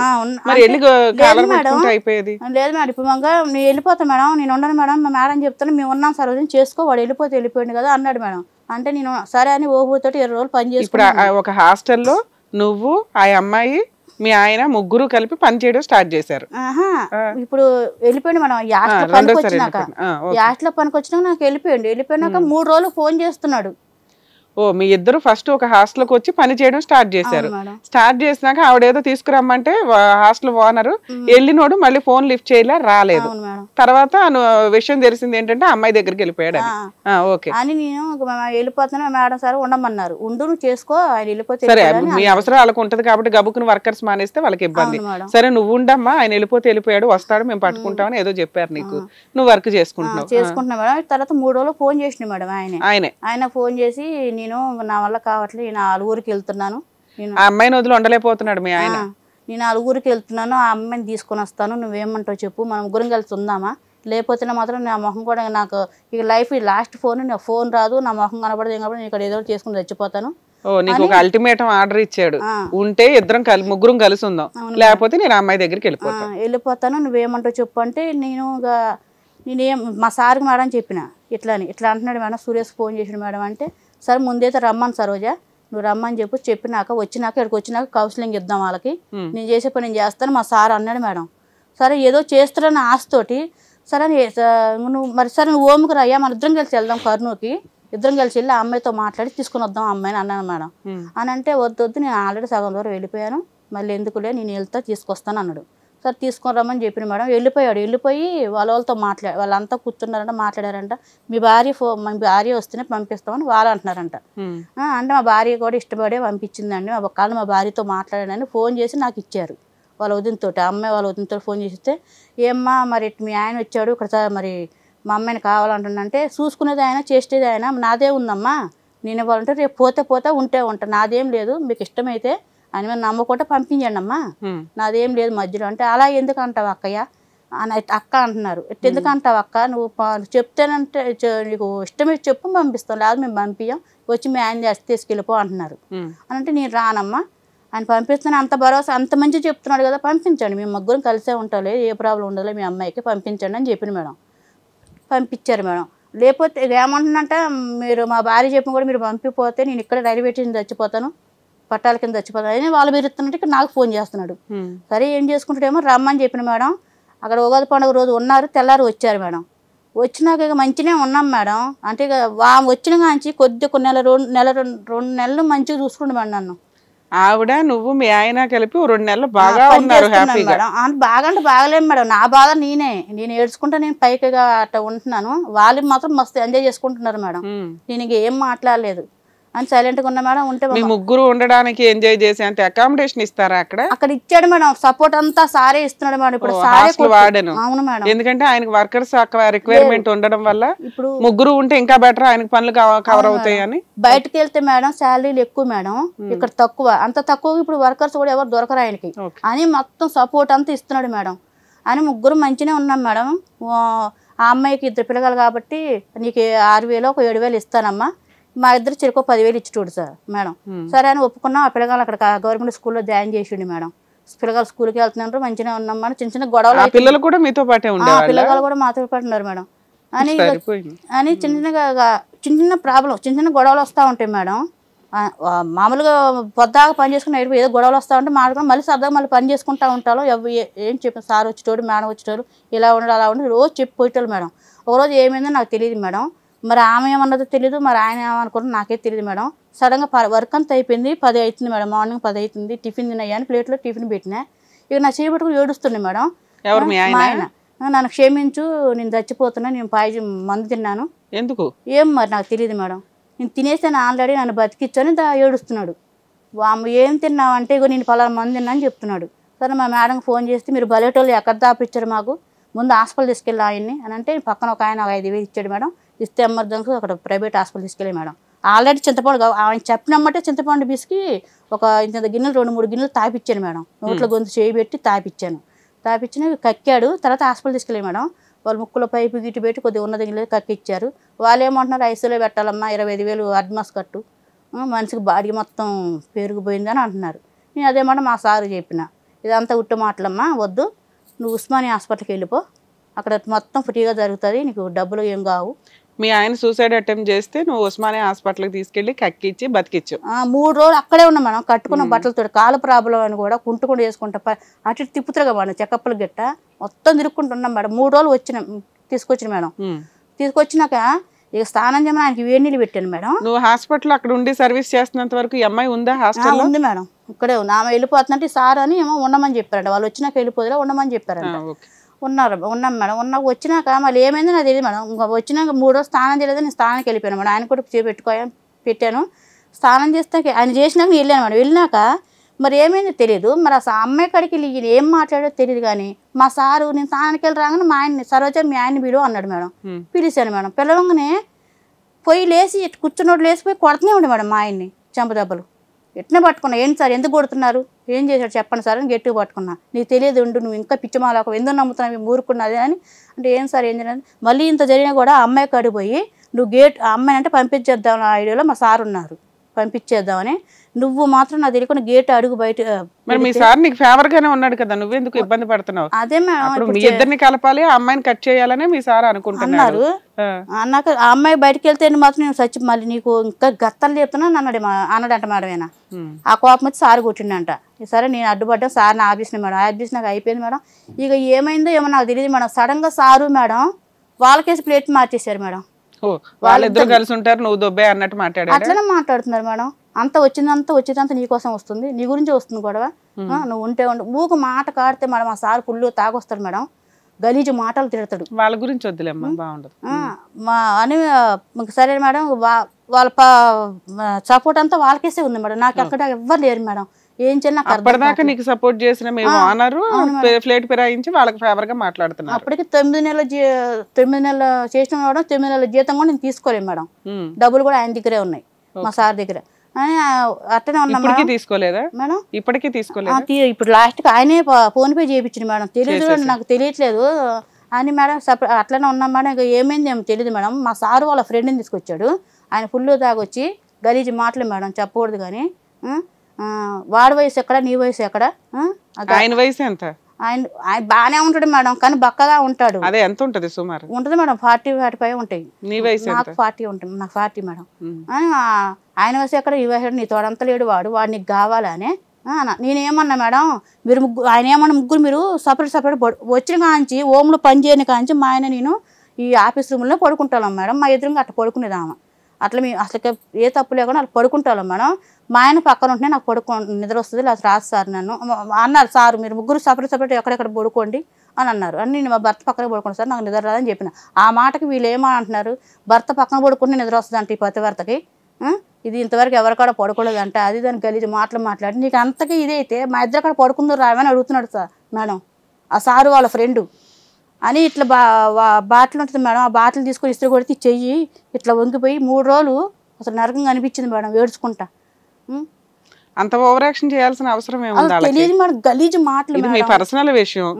అయిపోయేది లేదు మేడం, ఇప్పుడు నేను వెళ్ళిపోతాను మేడం, నేను ఉండను మేడం, మా మేడం చెప్తాను మేము ఉన్నాం సార్ చేసుకో, వాడు వెళ్ళిపోయాడు కదా అన్నాడు మేడం. అంటే నేను సరే అని ఓహోతోటి 20 రోజులు పని చేసి. ఇప్పుడు ఒక హాస్టల్లో నువ్వు ఆ అమ్మాయి మీ ఆయన ముగ్గురు కలిపి పని చేయడం స్టార్ట్ చేశారు. ఇప్పుడు వెళ్ళిపోయింది మేడం, యాస్ట్లో పనికి వచ్చినాక నాకు వెళ్ళిపోయినాక 3 రోజులు ఫోన్ చేస్తున్నాడు. ఓ మీ ఇద్దరు ఫస్ట్ ఒక హాస్టల్కి వచ్చి పని చేయడం స్టార్ట్ చేశారు. స్టార్ట్ చేసినాక ఆవిడేదో తీసుకురమ్మంటే హాస్టల్ ఓనరు వెళ్ళినోడు మళ్ళీ ఫోన్ లిఫ్ట్ చేయలే, రాలేదు. తర్వాత విషయం తెలిసింది ఏంటంటే అమ్మాయి దగ్గరికి వెళ్ళిపోయాడు. ఓకే అని నేను వెళ్ళిపోతాను మేడం సార్ ఉండమన్నారు, ఉండు నువ్వు చేసుకో, ఆయన వెళ్ళిపోతే. సరే మీ అవసరం వాళ్ళకి ఉంటది కాబట్టి గబుకుని వర్కర్స్ మానేస్తే వాళ్ళకి ఇబ్బంది. సరే నువ్వు ఉండమ్మా, ఆయన వెళ్ళిపోయాడు వస్తాడు మేము పట్టుకుంటామని ఏదో చెప్పారు నీకు, నువ్వు వర్క్ చేసుకుంటున్నావు మేడం. తర్వాత 3 రోజులు ఫోన్ చేసిన మేడం ఆయన ఫోన్ చేసి, నేను నా వల్ల కావట్లేదు, నేను ఆ ఊరికి వెళ్తున్నాను, ఆ అమ్మాయిని వదిలి ఉండలేకపోతున్నాడు మీ ఆయన, నేను ఆ ఊరికి వెళ్తున్నాను, ఆ అమ్మాయిని తీసుకొని వస్తాను, నువ్వేమంటావు చెప్పు, మనం ముగ్గురం కలిసి ఉందామా, లేకపోతే మాత్రం నా మొహం కూడా నాకు ఇక లైఫ్ లాస్ట్ ఫోన్ రాదు, నా మొహం కనబడదు, నేను ఇక్కడ ఏదో చేసుకుని చచ్చిపోతాను. నీకు ఒక అల్టిమేటం ఆర్డర్ ఇచ్చాడు, ఉంటే ముగ్గురం కలిసి ఉందాం, లేకపోతే నేను అమ్మాయి దగ్గరికి వెళ్ళిపోతాను, నువ్వేమంటావు చెప్పు అంటే, నేనేం మా సార్కి మేడం చెప్పిన ఇట్లా అంటున్నాడు మేడం, సురేష్ ఫోన్ చేసాడు మేడం అంటే, సరే ముందైతే రమ్మని సరోజా, నువ్వు రమ్మని వచ్చినాక ఇక్కడికి వచ్చినాక కౌన్సిలింగ్ ఇద్దాం వాళ్ళకి, నేను చేసే పని నేను చేస్తాను మా సార్ అన్నాడు మేడం. సరే ఏదో చేస్తారని ఆశతోటి సరే నువ్వు ఓముకు రయ్యా మన ఇద్దరం కలిసి వెళ్దాం కర్నూలుకి, ఇద్దరం కలిసి వెళ్ళి ఆ అమ్మాయితో మాట్లాడి తీసుకుని వద్దాం అమ్మాయిని అన్నాను మేడం. అని అంటే వద్దు నేను ఆల్రెడీ సగం దూరం వెళ్ళిపోయాను, మళ్ళీ ఎందుకులే నేను వెళ్తా తీసుకొస్తాను అన్నాడు. సరే తీసుకొని రమ్మని చెప్పిన మేడం. వెళ్ళిపోయి వాళ్ళతో వాళ్ళంతా కూర్చున్నారంట, మాట్లాడారంట. మీ భార్య వస్తేనే పంపిస్తామని వాళ్ళు అంటున్నారంట. అంటే మా భార్య కూడా ఇష్టపడే పంపించిందండి, మా భార్యతో మాట్లాడానని ఫోన్ చేసి నాకు ఇచ్చారు వాళ్ళ వదినతో. అమ్మాయి వాళ్ళ వదినతో ఫోన్ చేస్తే, ఏమ్మా మరి మీ ఆయన వచ్చాడు ఇక్కడ, మరి మా అమ్మాయిని కావాలంటుందంటే, చూసుకునేది ఆయన చేసేది ఆయన, నాదే ఉందమ్మా, నేను ఇవ్వాలంటే రేపు పోతే ఉంటే ఉంటా, నాదేం లేదు, మీకు ఇష్టమైతే ఆయన మీద నమ్మకుండా పంపించండి అమ్మా, నాదేం లేదు మధ్యలో అంటే. అలా ఎందుకు అంటావు అక్కయ్య అని అక్క అంటున్నారు. ఎందుకు అంటావు అక్క, నువ్వు చెప్తేనంటే నీకు ఇష్టమైతే చెప్పు పంపిస్తాం, లేదా మేము పంపించాం, వచ్చి మీ ఆయన తీసుకెళ్ళిపో అంటున్నారు. అని అంటే నేను రానమ్మా, ఆయన పంపిస్తాను, అంత భరోసా అంత మంచి చెప్తున్నాడు కదా, పంపించండి, మేము ముగ్గురం కలిసే ఉంటాలే, ఏ ప్రాబ్లం ఉండదులే మీ అమ్మాయికి, పంపించండి అని చెప్పిన మేడం. పంపించారు మేడం. లేకపోతే ఏమంటున్నంటే, మీరు మా భార్య చెప్పిన కూడా మీరు పంపిపోతే నేను ఇక్కడ రైల్వే స్టేషన్ చచ్చిపోతాను, పట్టాల కింద చచ్చిపోతాను అని వాళ్ళు బెరుతున్నట్టు ఇక్కడ నాకు ఫోన్ చేస్తున్నాడు. సరే ఏం చేసుకుంటాడేమో రమ్మని చెప్పిన మేడం. అక్కడ ఉగాది పండుగ రోజు ఉన్నారు, తెల్లారి వచ్చారు మేడం. వచ్చినాక ఇక మంచిగానే ఉన్నాం మేడం. అంటే ఇక వచ్చిన కాంచి కొద్ది రెండు నెలలు మంచిగా చూసుకుంటు మేడం నన్ను. ఆవిడ నువ్వు మీ ఆయన కలిపి 2 నెలలు బాగా ఉన్నారు మేడం. బాగా అంటే బాగలేము మేడం, నా బాధ నేను ఏడ్చుకుంటా, నేను పైకిగా అట్లా ఉంటున్నాను, వాళ్ళు మాత్రం మస్తు ఎంజాయ్ చేసుకుంటున్నారు మేడం. నేను ఇక ఏం మాట్లాడలేదు. అని సైలెంట్గా ఉన్నా మేడం. ఉంటే మీ ముగ్గురు ఉండడానికి ఎంజాయ్ చేసే అంత అకామిడేషన్ ఇస్తారా అక్కడ? అక్కడ ఇచ్చాడు మేడం, సపోర్ట్ అంతా సారే ఇస్తున్నాడు మేడం. ఇప్పుడు సారే వాడను. అవును మేడం, ఎందుకంటే ఆయనకి వర్కర్స్ రిక్వైర్మెంట్ ఉండడం వల్ల ఇప్పుడు ముగ్గురు ఉంటే ఇంకా బెటర్, ఆయనకి పనులు కవర్ అవుతాయి అని. బయటకు వెళ్తే మేడం శాలరీలు ఎక్కువ మేడం, ఇక్కడ తక్కువ. అంత తక్కువ ఇప్పుడు వర్కర్స్ కూడా ఎవరు దొరకరు ఆయనకి అని మొత్తం సపోర్ట్ అంతా ఇస్తున్నాడు మేడం. అని ముగ్గురు మంచిగానే ఉన్నాం మేడం. ఆ అమ్మాయికి 2 పిల్లలు కాబట్టి నీకు 6,000 ఒక 7,000 ఇస్తానమ్మా, మా ఇద్దరు చెరుకు 10,000 ఇచ్చేటోడు సార్ మేడం. సరే అని ఒప్పుకున్నాం. ఆ పిల్లగాలు అక్కడ గవర్నమెంట్ స్కూల్లో జాయిన్ చేసిండు మేడం. పిల్లగాలు స్కూల్కి వెళ్తున్నారు, మంచిగా ఉన్నాం మేడం. చిన్న చిన్న గొడవలు, పిల్లలు కూడా మీతో పాటే ఉండేవాళ్ళా? పిల్లగాలు కూడా మాతో పాటు ఉన్నారు మేడం. అని చిన్న చిన్న ప్రాబ్లం, చిన్న చిన్న గొడవలు వస్తూ ఉంటాయి మేడం. మామూలుగా పొద్దాగా పని చేసుకుని ఏదో గొడవలు వస్తూ ఉంటే మాట్లాడుకుని మళ్ళీ సరదాగా మళ్ళీ పని చేసుకుంటూ ఉంటారు. ఏం చెప్పిన సార్ వచ్చేటోడు, మేడం వచ్చేటోడు, ఇలా ఉండడు అలా ఉండదు రోజు చెప్పిపోయేటోళ్ళు మేడం. ఒకరోజు ఏమైందో నాకు తెలియదు మేడం. మరి ఆమె ఏమన్నదో తెలియదు, మరి ఆయన ఏమనుకుంటున్నా నాకే తెలియదు మేడం. సడన్గా వర్క్ అంతా అయిపోయింది, 10 అవుతుంది మేడం, మార్నింగ్ 10 అవుతుంది. టిఫిన్ తిన్నాయని ప్లేట్లో టిఫిన్ పెట్టినా. ఇక నా చేయి పట్టుకుని ఏడుస్తుంది మేడం. మా ఆయన నన్ను క్షమించు, నేను చచ్చిపోతున్నా, నేను మందు తిన్నాను. ఎందుకు ఏం మరి నాకు తెలియదు మేడం. నేను తినేసాను ఆల్రెడీ, నన్ను బతికిచ్చని ఏడుస్తున్నాడు. ఏం తిన్నావు అంటే ఇగో నేను పలానా మంది తిన్నా అని చెప్తున్నాడు. సరే మా మేడంకి ఫోన్ చేస్తే మీరు బలేటోళ్ళు ఎక్కడ దాపిచ్చారు, మాకు ముందు హాస్పిటల్ తీసుకెళ్ళి ఆయన్ని అని అంటే పక్కన ఒక ఆయన 5,000 ఇచ్చాడు మేడం. ఇస్తే ఎమర్జెన్సీ అక్కడ ప్రైవేట్ హాస్పిటల్ తీసుకెళ్ళి మేడం. ఆల్రెడీ చింతపండు ఆయన చెప్పినమ్మంటే చింతపండు బిస్కి ఒక ఇంత గిన్నెలు 2-3 గిన్నెలు తాపిచ్చాను మేడం. నోట్లో గొంతు చేయి పెట్టి తాపిచ్చాను. కక్కాడు. తర్వాత హాస్పిటల్ తీసుకెళ్ళి మేడం. వాళ్ళు ముక్కులో పైపు గిట్టు పెట్టి కొద్దిగా ఉన్నది కక్కిచ్చారు. వాళ్ళు ఏమంటున్నారు, ఐసీలో పెట్టాలమ్మా, 25,000 అడ్వాన్స్ కట్టు, మనిషికి బాడీ మొత్తం పెరిగిపోయిందని అంటున్నారు. నేను అదేమాట మా సారు చెప్పిన, ఇదంతా ఉట్టు మాటలమ్మా వద్దు, నువ్వు ఉస్మానియా హాస్పిటల్కి వెళ్ళిపో, అక్కడ మొత్తం ఫ్రీగా జరుగుతుంది, నీకు డబ్బులు ఏం కావు. మీ ఆయన సూసైడ్ అటెంప్ట్ చేస్తే నువ్వు ఉస్మానియా హాస్పిటల్కి తీసుకెళ్ళి కక్కిచ్చి బతికిచ్చు. 3 రోజులు అక్కడే ఉన్నాం మనం, కట్టుకున్న బట్టలతో. కాలు ప్రాబ్లం అని కూడా కుంటుకుండా చేసుకుంటా అటు తిప్పుతురుగా మేడం, చెకప్లు గట్ట మొత్తం తిరుక్కుంటున్నాం మేడం. 3 రోజులు తీసుకొచ్చిన మేడం. తీసుకొచ్చినాక ఇక స్నానం చేయమని ఆయనకి వేడి నీళ్ళు పెట్టాను మేడం. నువ్వు హాస్పిటల్ అక్కడ ఉండి సర్వీస్ చేస్తున్నంత వరకు ఈ అమ్మాయి ఉందా హాస్టల్? ఉంది మేడం, ఇక్కడే ఉంది. ఆమె వెళ్ళిపోతుందంటే సార్ అని ఏమో ఉండమని చెప్పారంట. వాళ్ళు వచ్చినాక వెళ్ళిపోదురా ఉండమని చెప్పారంట. ఉన్నాం మేడం. వచ్చినాక మళ్ళీ ఏమైందో నాకు తెలియదు మేడం. ఇంకా వచ్చినాక 3 రోజులు స్నానం చేయలేదు, నేను స్నానానికి వెళ్ళిపోయాను మేడం. ఆయన కూడా పెట్టాను. స్నానం చేస్తే ఆయన చేసినాక నేను వెళ్ళాను మేడం. వెళ్ళినాక మరి ఏమైందో తెలియదు. మరి అసలు అమ్మాయి కాడికి ఈయన ఏం మాట్లాడో తెలియదు. కానీ మా సారు నేను స్నానానికి వెళ్ళి రాగానే మా ఆయన్ని సరోజ మీ ఆయన్ని పిలువ అన్నాడు మేడం. పిలిచాను మేడం. పిలవగానే పోయి లేచి కూర్చున్నోడు లేచిపోయి కొడుతూనే ఉండే మేడం మా ఆయన్ని చెంపదెబ్బలు. ఎట్నే పట్టుకున్నా, ఏంటి సార్ ఎందుకు కొడుతున్నారు, ఏం చేశాడు చెప్పండి సార్ అని గట్టిగా పట్టుకున్నా. నీకు తెలియదు ఉండు, నువ్వు ఇంకా పిచ్చిమాలకు ఎందుకు నమ్ముతున్నావు, మూరుకున్నది అని అంటే ఏం సార్ ఏం చేయలేదు. మళ్ళీ ఇంత జరిగినా కూడా అమ్మాయి కాడిపోయి నువ్వు ఆ అమ్మాయి అంటే పంపించేద్దాం ఐడియాలో మా సార్ ఉన్నారు, పంపించేద్దామని. నువ్వు మాత్రం నాకు తెలియకుండా గేట్ అడుగు బయట. మరి మీ సార్ నీకు ఫేవర్ గానే ఉన్నాడు కదా, నువ్వెందుకు ఇబ్బంది పడుతున్నావు? అదే మేడం, మీ ఇద్దరిని కలపాలి, ఆ అమ్మాయిని కట్ చేయాలనే మీ సార్ అనుకుంటున్నారు. అన్నాక ఆ అమ్మాయి బయటకు వెళ్తే మాత్రం నేను చచ్చి మళ్ళీ నీకు ఇంకా గత్తలు చెప్తున్నా అన్నాడంట మేడమేనా. ఆ కోపం వచ్చి సార్ కొట్టిండంట. సరే నేను అడ్డుపడ్డా, సార్ని ఆఫీస్ని మేడం. ఆఫీస్ నాకు అయిపోయింది మేడం. ఇక ఏమైందో ఏమో నాకు తెలియదు మేడం. సడన్ గా సారు మేడం వాళ్ళకేసి ప్లేట్ మార్చేశారు మేడం. వాళ్ళిద్దరు కలిసి ఉంటారు, నువ్వు దొబ్బే అన్నట్టు మాట్లాడారు. అట్లనే మాట్లాడుతున్నారు మేడం. అంత వచ్చేదంతా నీకోసం వస్తుంది, నీ గురించి వస్తుంది గొడవ, నువ్వు ఉంటే ఊకు మాట కాడితే మేడం ఆ సార్ పుల్లు తాగొస్తాడు మేడం. గలీజు మాటలు తిడతాడు. వాళ్ళ గురించి వద్దులేమ్మా, బాగుండదు అని. సరే మేడం, వాళ్ళ సపోర్ట్ అంతా వాళ్ళకేసే ఉంది మేడం. నాకు అక్కడ ఎవ్వరు లేరు మేడం. ఏం చేయాలి నాకు అప్పటిదాకా నీకు సపోర్ట్ చేసిన మేము ఆనరు ఫ్లేట్ ఫిరాయించి వాళ్ళకి ఫేవర్ గా మాట్లాడుతున్నారు. అప్పటికి 9 నెలలు చేసిన మేడం. 9 నెలల జీతం కూడా నేను తీసుకోలేదు మేడం. డబ్బులు కూడా ఆయన దగ్గరే ఉన్నాయి, మా సార్ దగ్గర. అట్టనే ఉన్నా. తీసుకోలేదా మేడం? ఇప్పటికీ తీసుకోలేదు. ఇప్పుడు లాస్ట్ కి ఆయనే ఫోన్ పే చేయించింది మేడం. తెలియదు, నాకు తెలియట్లేదు అని మేడం. అట్లనే ఉన్నాం మేడం. ఇక ఏమైంది ఏమో తెలియదు మేడం. మా సారు వాళ్ళ ఫ్రెండ్ని తీసుకొచ్చాడు. ఆయన ఫుల్ తాగొచ్చి గలీజు మాటలు మేడం, చెప్పకూడదు కానీ. వాడి వయసు ఎక్కడ, నీ వయసు ఎక్కడ? ఆయన వయసు ఎంత? ఆయన బాగానే ఉంటాడు మేడం, కానీ బక్కగా ఉంటాడు. అదే ఎంత ఉంటది సుమారు? ఉంటది మేడం 40-45 ఉంటాయి. నీ వయసు? నాకు 40 ఉంటుంది. నాకు 40 మేడం. ఆయన వయసు ఎక్కడ, ఈ వయసు నీ తోడంతా లేడు, వాడు నీకు కావాలనే. నేనేమన్నా మేడం, మీరు ఆయన ఏమన్నా ముగ్గురు మీరు సపరేట్ వచ్చిన కాంచి ఓమ్లో పని చేయని కాంచి మా ఆయన నేను ఈ ఆఫీస్ రూమ్లో పడుకుంటాం మేడం. మా ఎదురుగా అట్లా పడుకునేదామా. అట్లా మేము అసలు ఏ తప్పు లేకుండా అట్లా పడుకుంటాం మేడం. మా ఆయన పక్కన ఉంటే నాకు నిద్ర వస్తుంది, లేదా రాదు సార్ నన్ను అన్నారు. సార్ మీరు ముగ్గురు సపరేట్ ఎక్కడెక్కడ పడుకోండి అని అన్నారు. అని నేను మా భర్త పక్కన పడుకోండి సార్, నాకు నిద్ర రాదని చెప్పిన. ఆ మాటకి వీళ్ళు ఏమంటున్నారు, భర్త పక్కన పడుకుంటే నిద్ర వస్తుంది అంటే ఈ పతిభర్తకి. ఇది ఇంతవరకు ఎవరికాడ పడుకోలేదు అంటే అది దాని గలీజు మాటలు మాట్లాడి నీకు అంతకీ ఇదైతే మా ఇద్దరు అక్కడ పడుకుందో రావని అడుగుతున్నాడు సార్ మేడం ఆ సారు వాళ్ళ ఫ్రెండు అని ఇట్లా బాటిల్ ఉంటుంది మేడం ఆ బాటిల్ తీసుకొని ఇస్త్రీ కొడితే చెయ్యి ఇట్లా వంగిపోయి 3 రోజులు అసలు నరకంగా అనిపించింది మేడం ఏడ్చుకుంటా. అంత ఓవర్ యాక్షన్ చేయాల్సిన అవసరం ఏముంది? తెలియదు మేడం గలీజు మాటలు. మీ పర్సనల్ విషయం,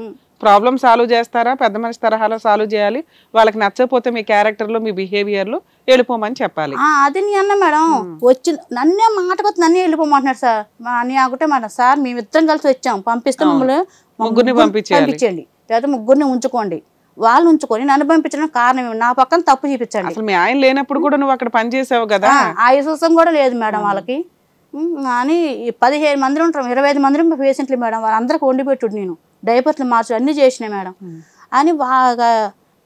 ప్రాబ్లం సాల్వ్ చేస్తారా పెద్ద మనిషి తరహాలో సాల్వ్ చేయాలి, వాళ్ళకి నచ్చకపోతే మీ క్యారెక్టర్లో మీ బిహేవియర్లో వెళ్ళిపోమని చెప్పాలి. అది నీ అన్న మేడం వచ్చి నన్నే మాటకొచ్చి నన్నే వెళ్ళిపోమంటున్నాడు సార్. నీ ఒకటే మాట సార్ మేమిద్దరం కలిసి వచ్చాం పంపిస్తే మమ్మల్ని ముగ్గురిని పంపించండి లేదా ముగ్గురిని ఉంచుకోండి, వాళ్ళు ఉంచుకొని నన్ను పంపించడం కారణం నా పక్కన తప్పు చూపించండి. అసలు మీ ఆయన లేనప్పుడు కూడా నువ్వు అక్కడ పని చేసావు కదా. ఆ విశ్వాసం కూడా లేదు మేడం వాళ్ళకి. అని 15 మంది ఉంటాం 25 మంది పేషెంట్లు మేడం వాళ్ళందరికీ వండి పెట్టుడు నేను డైపర్లు మార్చు అన్నీ చేసినాయి మేడం అని బాగా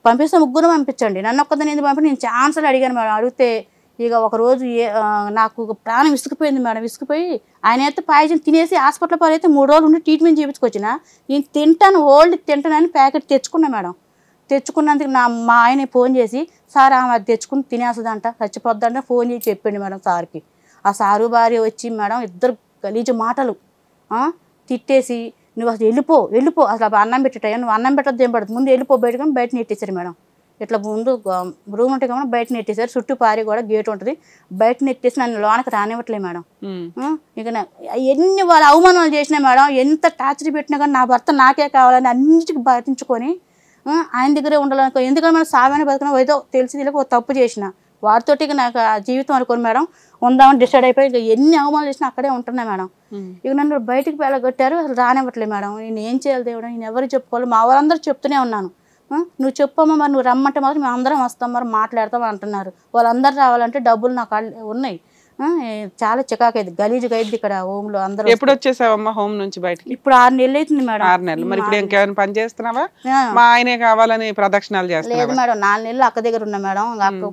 పంపిస్తే ముగ్గురు పంపించండి నన్ను ఒక్కదాన్ని ఎందుకు పంపి నేను ఛాన్సులు అడిగాను మేడం. అడిగితే ఇక ఒకరోజు నాకు ప్రాణం విసుకుపోయింది మేడం. విసుకుపోయి ఆయన అయితే పాయిజన్ తినేసి హాస్పిటల్ పాలైతే 3 రోజులు ఉండి ట్రీట్మెంట్ చేయించుకొచ్చిన నేను తింటానని ప్యాకెట్ తెచ్చుకున్నా మేడం. తెచ్చుకున్నందుకు మా ఆయన ఫోన్ చేసి సార్ ఆమె అది తెచ్చుకుని తినేస్తుందంట చచ్చిపోద్దంట ఫోన్ చేసి చెప్పండి మేడం సార్కి. ఆ సారు భార్య వచ్చి మేడం ఇద్దరు గలీజు మాటలు తిట్టేసి నువ్వు అసలు వెళ్ళిపో అసలు అన్నం పెట్టేటయ్యా నువ్వు అన్నం పెట్టద్దు ఏం పడుతుంది ముందు వెళ్ళిపో బయట నెట్టేశారు మేడం. ఇట్లా ముందు రూమ్ ఉంటే కాబట్టి బయట నెట్టేశారు చుట్టూ పారి కూడా గేట్ ఉంటుంది బయట నెట్టేసి నన్ను లోనకి రానివ్వట్లేదు మేడం. ఇక ఎన్ని వాళ్ళ అవమానాలు చేసినా మేడం ఎంత టార్చర్ పెట్టినా కానీ నా భర్త నాకే కావాలని అన్నిటికీ బాధించుకొని ఆయన దగ్గరే ఉండాలనుకో ఎందుకంటే మనం సామాన్య బతుకున్నా ఏదో తెలిసి ఒక తప్పు చేసిన వాటితోటి నాకు ఆ జీవితం అనుకోని మేడం ఉందామని డిసైడ్ అయిపోయి ఇక ఎన్ని అవమానాలు చేసినా అక్కడే ఉంటున్నా మేడం. ఇక నన్ను బయటికి వెళ్ళగొట్టారు అసలు రానివ్వట్లేదు మేడం. నేను ఏం చేయాలి దేవుడు నేను ఎవరు చెప్పుకోవాలి మా వాళ్ళందరూ చెప్తూనే ఉన్నాను. నువ్వు చెప్పమ్మా మరి నువ్వు రమ్మంటే మాత్రం మేము అందరం వస్తాం మరి మాట్లాడతాం అంటున్నారు. వాళ్ళందరూ రావాలంటే డబ్బులు నాకు ఉన్నాయి. చాలా చికాకైంది గలీజుగా అయింది ఇక్కడ హోమ్ లో అందరూ. ఎప్పుడు వచ్చేసావమ్మా హోమ్ నుంచి బయటకి? ఇప్పుడు 6 నెలలు అవుతుంది మేడం. 6 నెలలు. మరి ఇప్పుడు ఇంకేమైనా పని చేస్తున్నావా? మా ఆయనే కావాలని ప్రదక్షిణాలు చేస్తున్నావా? లేదు మేడం 4 నెలలు అక్క దగ్గర ఉన్నా మేడం. అక్క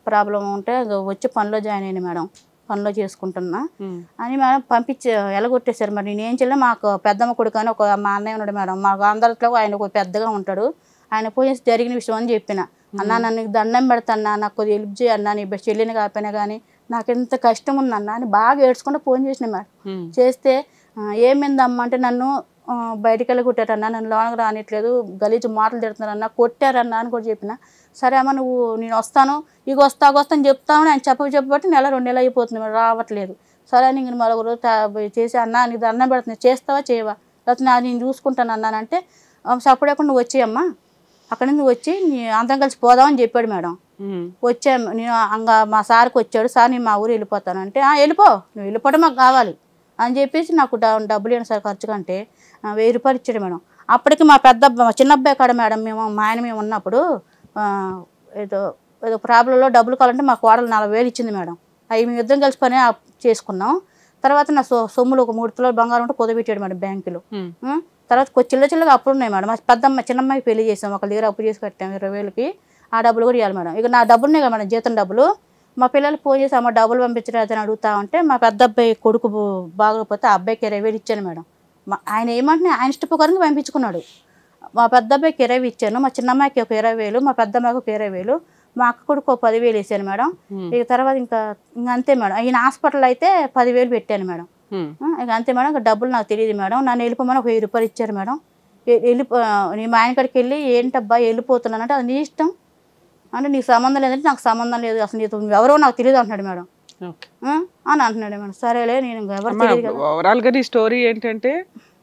ప్రాబ్లం ఉంటే వచ్చి పనిలో జాయిన్ అయ్యాను మేడం. పనిలో చేసుకుంటున్నా అని మేడం పంపించి ఎలగొట్టేశారు. మరి నేనేం చేయలే మాకు పెద్దమ్మ కొడుకు అని ఒక మా అన్నయ్య ఉన్నాడు మేడం. మాకు అందరిలో ఆయన ఒక పెద్దగా ఉంటాడు. ఆయన పోయి జరిగిన విషయం అని చెప్పిన అన్నా నన్ను దండం పెడతాన్నా నాకు కొద్దిగా హెల్ప్ చేయన్నా నీ చెల్లిని కాకపోయినా కానీ నాకు ఎంత కష్టం ఉందన్నా అని బాగా ఏడ్చుకుంటూ ఫోన్ చేసిన మేడం. చేస్తే ఏమైందమ్మా అంటే నన్ను బయటికి వెళ్ళి కొట్టారన్నా నన్ను లోనకు రానిట్లేదు గలీజు మాటలు తిడుతున్నారన్నా కొట్టారన్నా అని కూడా చెప్పిన. సరే అమ్మ నువ్వు నేను వస్తాను ఇక వస్తాను చెప్తామని ఆయన చెప్పబట్టి 1 2 నెలలు అయిపోతుంది మేడం రావట్లేదు. సరే అని ఇంక మరొక రోజు చేసి అన్నా నీకు దండం పెడుతున్నా చేస్తావా చేయవా లేకపోతే నేను చూసుకుంటాను అన్నానంటే సపోర్ట్ నువ్వు వచ్చేయమ్మా అక్కడి నుంచి వచ్చి అందరం కలిసి పోదామని చెప్పాడు మేడం. వచ్చాము నేను ఇంకా మా సార్కి వచ్చాడు సార్ నేను మా ఊరు వెళ్ళిపోతాను అంటే వెళ్ళిపో నువ్వు వెళ్ళిపోవడం మాకు కావాలి అని చెప్పేసి నాకు డబ్బులు అయినా సార్ ఖర్చు కంటే 1000 రూపాయలు ఇచ్చాడు మేడం. అప్పటికి మా చిన్న అబ్బాయి కాడ మేడం మా ఆయన మేము ఉన్నప్పుడు ఏదో ప్రాబ్లంలో డబ్బులు కావాలంటే మా కోడలు 40,000 ఇచ్చింది మేడం. అవి మేము ఇద్దరం కలిసి పని చేసుకున్నాం. తర్వాత నా సొమ్ములు ఒక 3 తులాల బంగారం ఉంటే కుదబెట్టాడు మేడం బ్యాంకులో. తర్వాత చిల్లగా అప్పులు ఉన్నాయి మేడం. చిన్నమ్మాయికి పెళ్లి చేసాం ఒక దగ్గర అప్పు చేసి కట్టాం 20,000కి ఆ డబ్బులు కూడా ఇవ్వాలి మేడం. ఇక నా డబ్బులునే కదా మేడం జీతం డబ్బులు. మా పిల్లలు ఫోన్ చేసి అమ్మ డబ్బులు పంపించలేదని అడుగుతా ఉంటే మా పెద్ద అబ్బాయి కొడుకు బాగోకపోతే ఆ అబ్బాయికి 20,000 ఇచ్చాను మేడం. ఆయన ఏమంటే ఆయన ఇష్టప్రకారంగా పంపించుకున్నాడు. మా పెద్ద అబ్బాయికి 20,000 ఇచ్చాను, మా చిన్నమ్మాయికి ఒక 20,000, మా పెద్ద అమ్మాయికి ఒక 20,000, మా అక్క కొడుకు ఒక 10,000 వేసాను మేడం. ఇక తర్వాత ఇంకా అంతే మేడం. ఈయన హాస్పిటల్ అయితే 10,000 పెట్టాను మేడం. ఇక అంతే మేడం. ఇంకా డబ్బులు నాకు తెలియదు మేడం. నన్ను వెళ్ళిపోమని ఒక 1000 రూపాయలు ఇచ్చారు మేడం. నేను మా ఆయన కాడికి వెళ్ళి ఏంటబ్బా వెళ్ళిపోతున్నానంటే అది నీ ఇష్టం అంటే నీకు సంబంధం లేదంటే నాకు సంబంధం లేదు అసలు నీకు ఎవరో నాకు తెలియదు అంటున్నాడు మేడం అని అంటున్నాడు మేడం. సరేలే నేను ఎవరు తెలియదు కదా. ఓవరాల్గా నీ స్టోరీ ఏంటంటే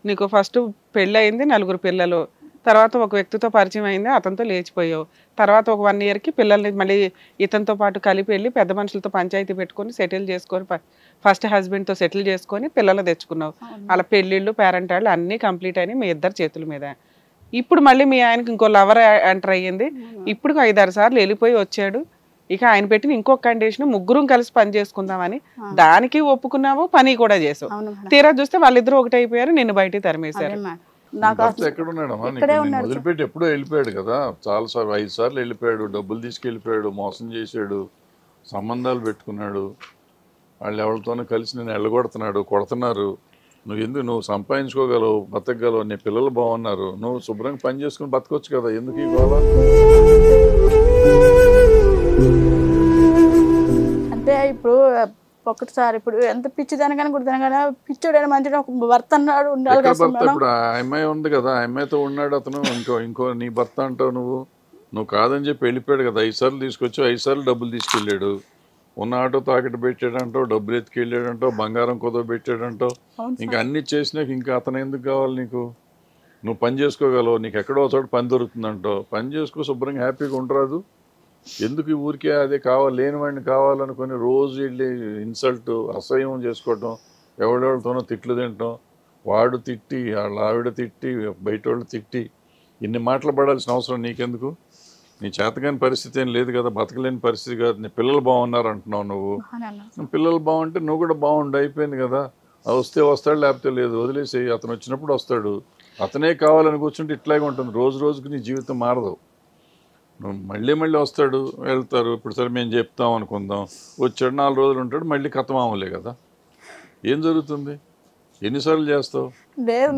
నీకు ఫస్ట్ పెళ్ళి అయింది 4 పిల్లలు, తర్వాత ఒక వ్యక్తితో పరిచయం అయింది అతనితో లేచిపోయావు, తర్వాత ఒక 1 ఇయర్కి పిల్లల్ని మళ్ళీ ఇతనితో పాటు కలిపి వెళ్ళి పెద్ద మనుషులతో పంచాయతీ పెట్టుకొని సెటిల్ చేసుకొని ఫస్ట్ హస్బెండ్తో సెటిల్ చేసుకొని పిల్లలు తెచ్చుకున్నావు. అలా పెళ్ళిళ్ళు పేరెంట్ వాళ్ళు అన్నీ కంప్లీట్ అయినాయి మీ ఇద్దరు చేతుల మీద. ఇప్పుడు మళ్ళీ మీ ఆయనకి ఇంకో లవర్ ఎంటర్ అయ్యింది. ఇప్పుడు 5-6 సార్లు వెళ్ళిపోయి వచ్చాడు. ఇక ఆయన పెట్టిన ఇంకొక కండిషన్ ముగ్గురం కలిసి పని చేసుకుందామని, దానికి ఒప్పుకున్నావు, పని కూడా చేసావు. తీరా చూస్తే వాళ్ళిద్దరూ ఒకటైపోయారు, నిన్ను బయటికి తరిమేశారు. వదిలిపెట్టి ఎప్పుడో వెళ్ళిపోయాడు కదా, చాలా సార్లు 5 సార్లు వెళ్ళిపోయాడు, డబ్బులు తీసుకెళ్ళిపోయాడు, మోసం చేశాడు, సంబంధాలు పెట్టుకున్నాడు, వాళ్ళు ఎవరితోనూ కలిసి నేను వెళ్ళగొడుతున్నాడు, కొడుతున్నారు. నువ్వు సంపాదించుకోగలవు, బతకగలవు, నీ పిల్లలు బాగున్నారు, నువ్వు శుభ్రంగా పని చేసుకుని బతకొచ్చు కదా, ఎందుకు ఈ గోళ? అంటే ఇప్పుడు ఒకటిసారి ఇప్పుడు ఎంత పిచ్చిదానికైనా గుర్తుదానికైనా పిచ్చోడైనా మంచిగా ఒక భర్త అన్నాడు ఉండాలి ఎక్కడ కదా భర్త మేడం. ఇప్పుడు ఆ అమ్మాయి ఉంది కదా, ఆ అమ్మాయితో ఉన్నాడు అతను, ఇంకో నీ భర్త అంటావు నువ్వు కాదని చెప్పి వెళ్ళిపోయాడు కదా, 5 సార్లు తీసుకొచ్చి 5 సార్లు డబ్బులు తీసుకెళ్ళాడు, ఉన్న ఆటో తాకట్టు పెట్టాడంటావు, డబ్బులు ఎత్తుకెళ్ళాడంటావు, బంగారం కుదవ పెట్టాడంటావు, ఇంకా అన్ని చేసినాక ఇంకా అతను ఎందుకు కావాలి నీకు? నువ్వు పని చేసుకోగలవు, నీకు ఎక్కడో చోట పని దొరుకుతుందంటావు, పని చేసుకో, శుభ్రంగా హ్యాపీగా ఉండరాదు. ఎందుకు ఈ ఊరికే అదే కావాలి, లేని వాడిని కావాలనుకొని రోజు వెళ్ళి ఇన్సల్ట్ అసహ్యం చేసుకోవటం, ఎవడెవరితోనో తిట్లు తినటం, వాడు తిట్టి వాళ్ళ ఆవిడ తిట్టి బయట వాళ్ళు తిట్టి ఇన్ని మాటలు పడాల్సిన అవసరం నీకెందుకు? నీ చేతకాని పరిస్థితి ఏం లేదు కదా, బతకలేని పరిస్థితి కాదు, నీ పిల్లలు బాగున్నారు అంటున్నావు, నువ్వు పిల్లలు బాగుంటే నువ్వు కూడా బాగుండు, అయిపోయింది కదా. అది వస్తే వస్తాడు, లేకపోతే లేదు, వదిలేసి అతను వచ్చినప్పుడు వస్తాడు. అతనే కావాలని కూర్చుంటే ఇట్లాగే ఉంటుంది, రోజు రోజుకి నీ జీవితం మారదు. నువ్వు మళ్ళీ వస్తాడు, వెళ్తారు. ఇప్పుడు సరే మేము చెప్తాం అనుకుందాం, వచ్చాడు 4 రోజులు ఉంటాడు, మళ్ళీ కథమామలే కదా. ఏం జరుగుతుంది? ఎన్నిసార్లు చేస్తావు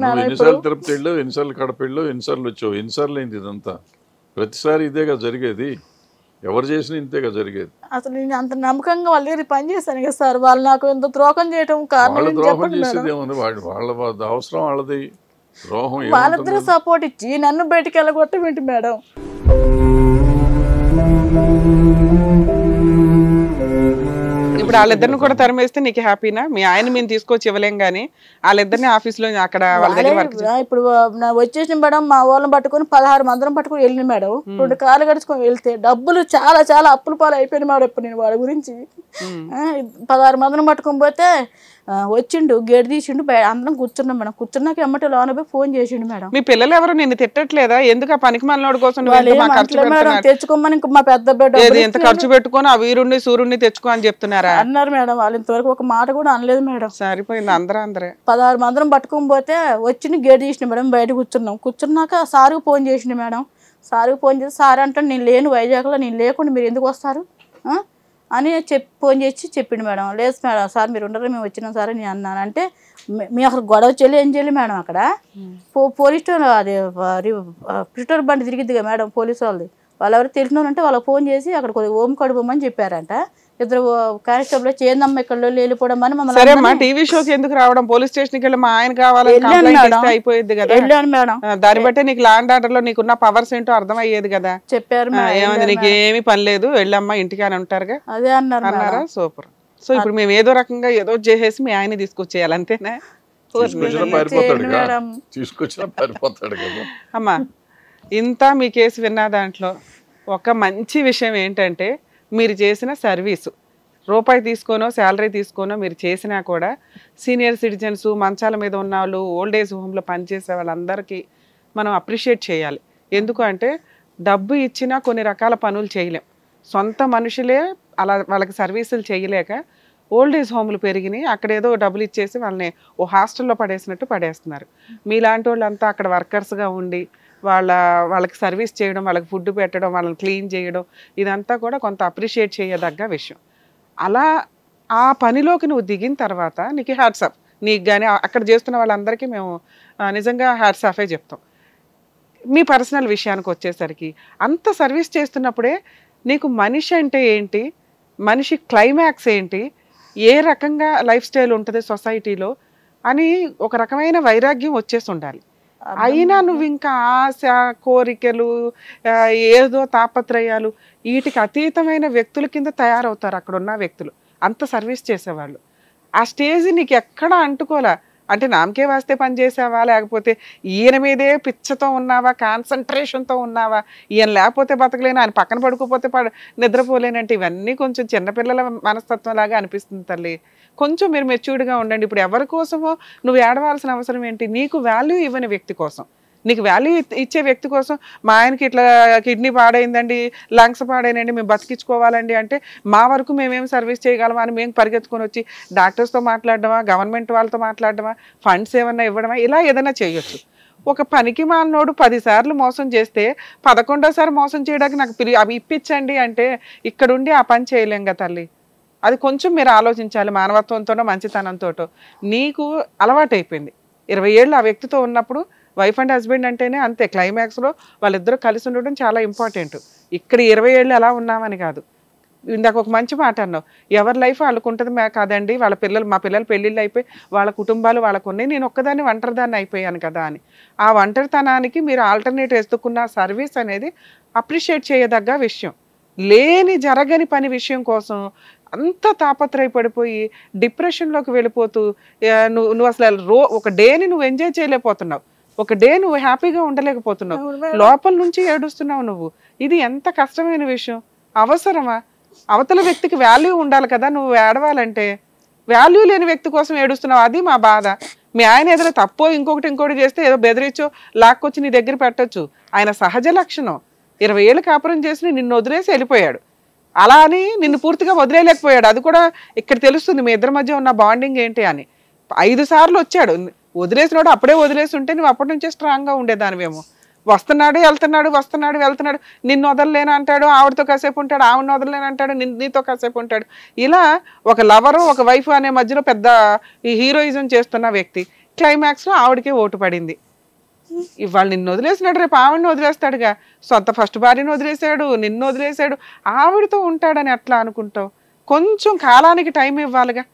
నువ్వు? ఎన్నిసార్లు తిరుపతి వెళ్ళావు, ఎన్నిసార్లు కడప వెళ్ళావు, ఎన్నిసార్లు వచ్చావు, ఎన్నిసార్లు అయింది ఇదంతా? ప్రతిసారి ఇదేగా జరిగేది, ఎవరు చేసినా ఇంతేగా జరిగేది. అసలు నేను అంత నమ్మకంగా వాళ్ళ దగ్గర పని చేశాను కదా సార్, వాళ్ళు నాకు ఎంత ద్రోహం చేయటం వాళ్ళ ద్రోహం చేసేది ఏముంది, వాళ్ళ అవసరం వాళ్ళది, ద్రోహం వాళ్ళిద్దరూ సపోర్ట్ ఇచ్చి నన్ను బయటికి వెళ్ళగొట్టమేంటి మేడం? ఇప్పుడు వాళ్ళిద్దరిని కూడా తరిమేస్తే నీకు హ్యాపీనా? మీ ఆయన మేము తీసుకొచ్చి ఇవ్వలేం కానీ వాళ్ళిద్దరిని ఆఫీస్లో అక్కడ వాళ్ళ దగ్గర వర్క్ ఇప్పుడు వచ్చేసిన మేడం మా వాళ్ళని పట్టుకొని 16 మందిరం పట్టుకొని వెళ్ళిన మేడం. 2 కార్లు గడుచుకొని వెళ్తే డబ్బులు చాలా చాలా అప్పుల పాలు అయిపోయినాయి మేడం. ఇప్పుడు నేను వాళ్ళ గురించి 16 మందిరం పట్టుకొని పోతే వచ్చిండు, గేట్ తీసిండు, అందరం కూర్చున్నాం మేడం. కూర్చున్నాక ఎమ్మటి లోన పోయి ఫోన్ చేసిండు మేడం. మీ పిల్లలు ఎవరు నిన్ను తిట్టట్లేదా? ఎందుకు ఆ పనికి మాలినోడి కోసం తెచ్చుకోమని మా పెద్ద బిడ్డ ఎంత ఖర్చు పెట్టుకొని ఆ వీరుణ్ణి సూర్యుడిని తెచ్చుకో అని చెప్తున్నారా? అన్నారు మేడం. వాళ్ళు ఇంతవరకు ఒక మాట కూడా అనలేదు మేడం. సరిపోయింది, అందరే 16 మందిరం పట్టుకొని పోతే వచ్చి గేట్ తీసిన మేడం. బయట కూర్చున్నాం. కూర్చున్నాక సార్కి ఫోన్ చేసిండు మేడం. సార్కి ఫోన్ చేసి సార్ అంటే నేను లేను వైజాగ్లో, నేను లేకుండా మీరు ఎందుకు వస్తారు అని ఫోన్ చేసి చెప్పిండు మేడం. లేదు మేడం సార్ మీరు ఉండరు, మేము వచ్చినాం సార్ నేను అన్నాను. అంటే మేము అక్కడ గొడవ చెల్లి ఏం చేయాలి మేడం, అక్కడ పోలీస్ అది పిస్టల్ బండి తిరిగిద్దిగా మేడం పోలీసు వాళ్ళది. వాళ్ళు ఎవరు తెలిసిన వాళ్ళు అంటే వాళ్ళకి ఫోన్ చేసి అక్కడ కొద్దిగా ఓం కడుపోమని చెప్పారంట. 2 కానిస్టేబుల్ చేందమ్మ ఇక్కడ వెళ్ళిపోవడం అని మమ్మల్ని టీవీ షోకి ఎందుకు రావడం, పోలీస్ స్టేషన్కి వెళ్ళి మా ఆయన కావాలని అయిపోయింది కదా. వెళ్ళాను మేడం. దాన్ని బట్టి నీకు ల్యాండ్ ఆర్డర్ లో నీకున్న పవర్స్ ఏంటో అర్థమయ్యేది కదా. చెప్పారు ఏమంది, నీకు ఏమి పని లేదు, వెళ్ళమ్మా ఇంటికి అని ఉంటారుగా. అదే అన్నారా? సూపర్. సో ఇప్పుడు మేము ఏదో రకంగా ఏదో చేసేసి మీ ఆయన తీసుకొచ్చేయాలి అంతేనా? అమ్మా ఇంత మీ కేసు విన్న దాంట్లో ఒక మంచి విషయం ఏంటంటే మీరు చేసిన సర్వీసు, రూపాయి తీసుకోనో శాలరీ తీసుకోనో మీరు చేసినా కూడా సీనియర్ సిటిజన్స్, మంచాల మీద ఉన్న వాళ్ళు, ఓల్డ్ ఏజ్ హోమ్లో పనిచేసే వాళ్ళందరికీ మనం అప్రిషియేట్ చేయాలి. ఎందుకు అంటే డబ్బు ఇచ్చినా కొన్ని రకాల పనులు చేయలేం. సొంత మనుషులే అలా వాళ్ళకి సర్వీసులు చేయలేక ఓల్డ్ ఏజ్ హోమ్లు పెరిగినాయి, అక్కడ ఏదో డబ్బులు ఇచ్చేసి వాళ్ళని ఓ హాస్టల్లో పడేసినట్టు పడేస్తున్నారు. మీలాంటి వాళ్ళంతా అక్కడ వర్కర్స్గా ఉండి వాళ్ళకి సర్వీస్ చేయడం, వాళ్ళకి ఫుడ్ పెట్టడం, వాళ్ళని క్లీన్ చేయడం, ఇదంతా కూడా కొంత అప్రిషియేట్ చేయదగ్గ విషయం. అలా ఆ పనిలోకి నువ్వు దిగిన తర్వాత నీకు హ్యాట్స్ ఆఫ్. నీకు కానీ అక్కడ చేస్తున్న వాళ్ళందరికీ మేము నిజంగా హ్యాట్స్ ఆఫే చెప్తాం. మీ పర్సనల్ విషయానికి వచ్చేసరికి అంత సర్వీస్ చేస్తున్నప్పుడే నీకు మనిషి అంటే ఏంటి, మనిషి క్లైమాక్స్ ఏంటి, ఏ రకంగా లైఫ్ స్టైల్ ఉంటుంది సొసైటీలో అని ఒక రకమైన వైరాగ్యం వచ్చేసి ఉండాలి. అయినా నువ్వు ఇంకా ఆశ, కోరికలు, ఏదో తాపత్రయాలు, వీటికి అతీతమైన వ్యక్తుల కింద తయారవుతారు అక్కడ ఉన్న వ్యక్తులు, అంత సర్వీస్ చేసేవాళ్ళు. ఆ స్టేజ్ నీకు ఎక్కడ అంటుకోలే. అంటే నామకే వాస్తే పని చేసావా, లేకపోతే ఈయన మీదే పిచ్చతో ఉన్నావా, కాన్సన్ట్రేషన్తో ఉన్నావా, ఈయన లేకపోతే బతకలేను, ఆయన పక్కన పడుకోపోతే నిద్రపోలేనంటే ఇవన్నీ కొంచెం చిన్నపిల్లల మనస్తత్వం లాగా అనిపిస్తుంది తల్లి. కొంచెం మీరు మెచ్యూర్డ్గా ఉండండి. ఇప్పుడు ఎవరి కోసమో నువ్వు ఏడవాల్సిన అవసరం ఏంటి? నీకు వాల్యూ ఇవ్వని వ్యక్తి కోసం, నీకు వాల్యూ ఇచ్చే వ్యక్తి కోసం మా ఆయనకి ఇట్లా కిడ్నీ పాడైందండి, లంగ్స్ పాడైనండి, మేము బతికించుకోవాలండి అంటే మా వరకు మేమేం సర్వీస్ చేయగలమా అని మేము పరిగెత్తుకొని వచ్చి డాక్టర్స్తో మాట్లాడడమా, గవర్నమెంట్ వాళ్ళతో మాట్లాడడమా, ఫండ్స్ ఏమన్నా ఇవ్వడమా, ఇలా ఏదైనా చేయొచ్చు. ఒక పనికి మాలినోడు 10 సార్లు మోసం చేస్తే 11వ సారి మోసం చేయడానికి నాకు అవి ఇప్పించండి అంటే ఇక్కడుండి ఆ పని చేయలేం కదా తల్లి. అది కొంచెం మీరు ఆలోచించాలి. మానవత్వంతోనో మంచితనంతోటో నీకు అలవాటు అయిపోయింది. 20 ఏళ్ళు ఆ వ్యక్తితో ఉన్నప్పుడు వైఫ్ అండ్ హస్బెండ్ అంటేనే అంతే. క్లైమాక్స్లో వాళ్ళిద్దరూ కలిసి ఉండడం చాలా ఇంపార్టెంట్. ఇక్కడ 20 ఏళ్ళు ఎలా ఉన్నామని కాదు, ఇందాక ఒక మంచి మాట అన్నావు, ఎవరి లైఫ్ వాళ్ళకు ఉంటుంది కాదండి, వాళ్ళ పిల్లలు మా పిల్లలు పెళ్ళిళ్ళు అయిపోయి వాళ్ళ కుటుంబాలు వాళ్ళకు ఉన్నాయి, నేను ఒక్కదాన్ని ఒంటరిదాన్ని అయిపోయాను కదా అని. ఆ ఒంటరితనానికి మీరు ఆల్టర్నేట్ ఎత్తుకున్న సర్వీస్ అనేది అప్రిషియేట్ చేయదగ్గ విషయం. లేని జరగని పని విషయం కోసం అంత తాపత్రయపడిపోయి డిప్రెషన్లోకి వెళ్ళిపోతూ నువ్వు అసలు ఒక డేని నువ్వు ఎంజాయ్ చేయలేకపోతున్నావు, ఒక డే నువ్వు హ్యాపీగా ఉండలేకపోతున్నావు, లోపల నుంచి ఏడుస్తున్నావు నువ్వు. ఇది ఎంత కష్టమైన విషయం. అవసరమా? అవతల వ్యక్తికి వాల్యూ ఉండాలి కదా, నువ్వు ఏడవాలంటే. వాల్యూ లేని వ్యక్తి కోసం ఏడుస్తున్నావు, అది మా బాధ. మీ ఆయన ఏదైనా తప్పో ఇంకోటి చేస్తే ఏదో బెదిరించో లాక్కొచ్చి నీ దగ్గర పెట్టచ్చు, ఆయన సహజ లక్షణం. 20 ఏళ్ళు కాపురం చేసి నిన్ను వదిలేసి వెళ్ళిపోయాడు, అలా అని నిన్ను పూర్తిగా వదిలేయలేకపోయాడు. అది కూడా ఇక్కడ తెలుస్తుంది మీ ఇద్దరి మధ్య ఉన్న బాండింగ్ ఏంటి అని. 5 సార్లు వచ్చాడు, వదిలేసినాడు. అప్పుడే వదిలేసి ఉంటే నువ్వు అప్పటి నుంచే స్ట్రాంగ్గా ఉండేదానివేమో. వస్తున్నాడు వెళ్తున్నాడు, నిన్ను వదలలేను అంటాడు, ఆవిడతో కాసేపు ఉంటాడు, ఆవిడని వదలలేను అంటాడు, నీతో కాసేపు ఉంటాడు. ఇలా ఒక లవరు ఒక వైఫ్ అనే మధ్యలో పెద్ద ఈ హీరోయిజం చేస్తున్న వ్యక్తి క్లైమాక్స్లో ఆవిడకే ఓటు పడింది. ఇవాళ నిన్ను వదిలేసినాడు, రేపు ఆవిడని వదిలేస్తాడుగా. సొంత ఫస్ట్ భార్యను వదిలేశాడు, నిన్ను వదిలేశాడు, ఆవిడతో ఉంటాడని ఎట్లా అనుకుంటావు? కొంచెం కాలానికి టైం ఇవ్వాలిగా,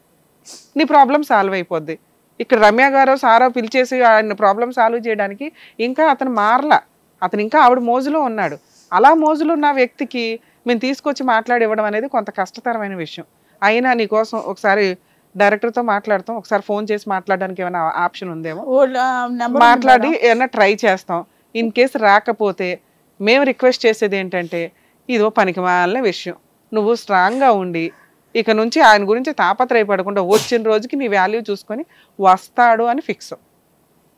నీ ప్రాబ్లం సాల్వ్ అయిపోద్ది. ఇక్కడ రమ్య గారు సారో పిలిచేసి ఆయన ప్రాబ్లం సాల్వ్ చేయడానికి ఇంకా అతను మారలా, అతను ఇంకా ఆవిడ మోజులో ఉన్నాడు. అలా మోజులో ఉన్న వ్యక్తికి మేము తీసుకొచ్చి మాట్లాడివ్వడం అనేది కొంత కష్టతరమైన విషయం. అయినా నీకోసం ఒకసారి డైరెక్టర్తో మాట్లాడతాం, ఒకసారి ఫోన్ చేసి మాట్లాడడానికి ఏమైనా ఆప్షన్ ఉందేమో మాట్లాడి ఏమైనా ట్రై చేస్తాం. ఇన్ కేసు రాకపోతే మేము రిక్వెస్ట్ చేసేది ఏంటంటే, ఇదో పనికి మాలిన విషయం, నువ్వు స్ట్రాంగ్గా ఉండి ఇక నుంచి ఆయన గురించి తాపత్రయపడకుండా వచ్చిన రోజుకి నీ వాల్యూ చూసుకొని వస్తాడు అని ఫిక్స్.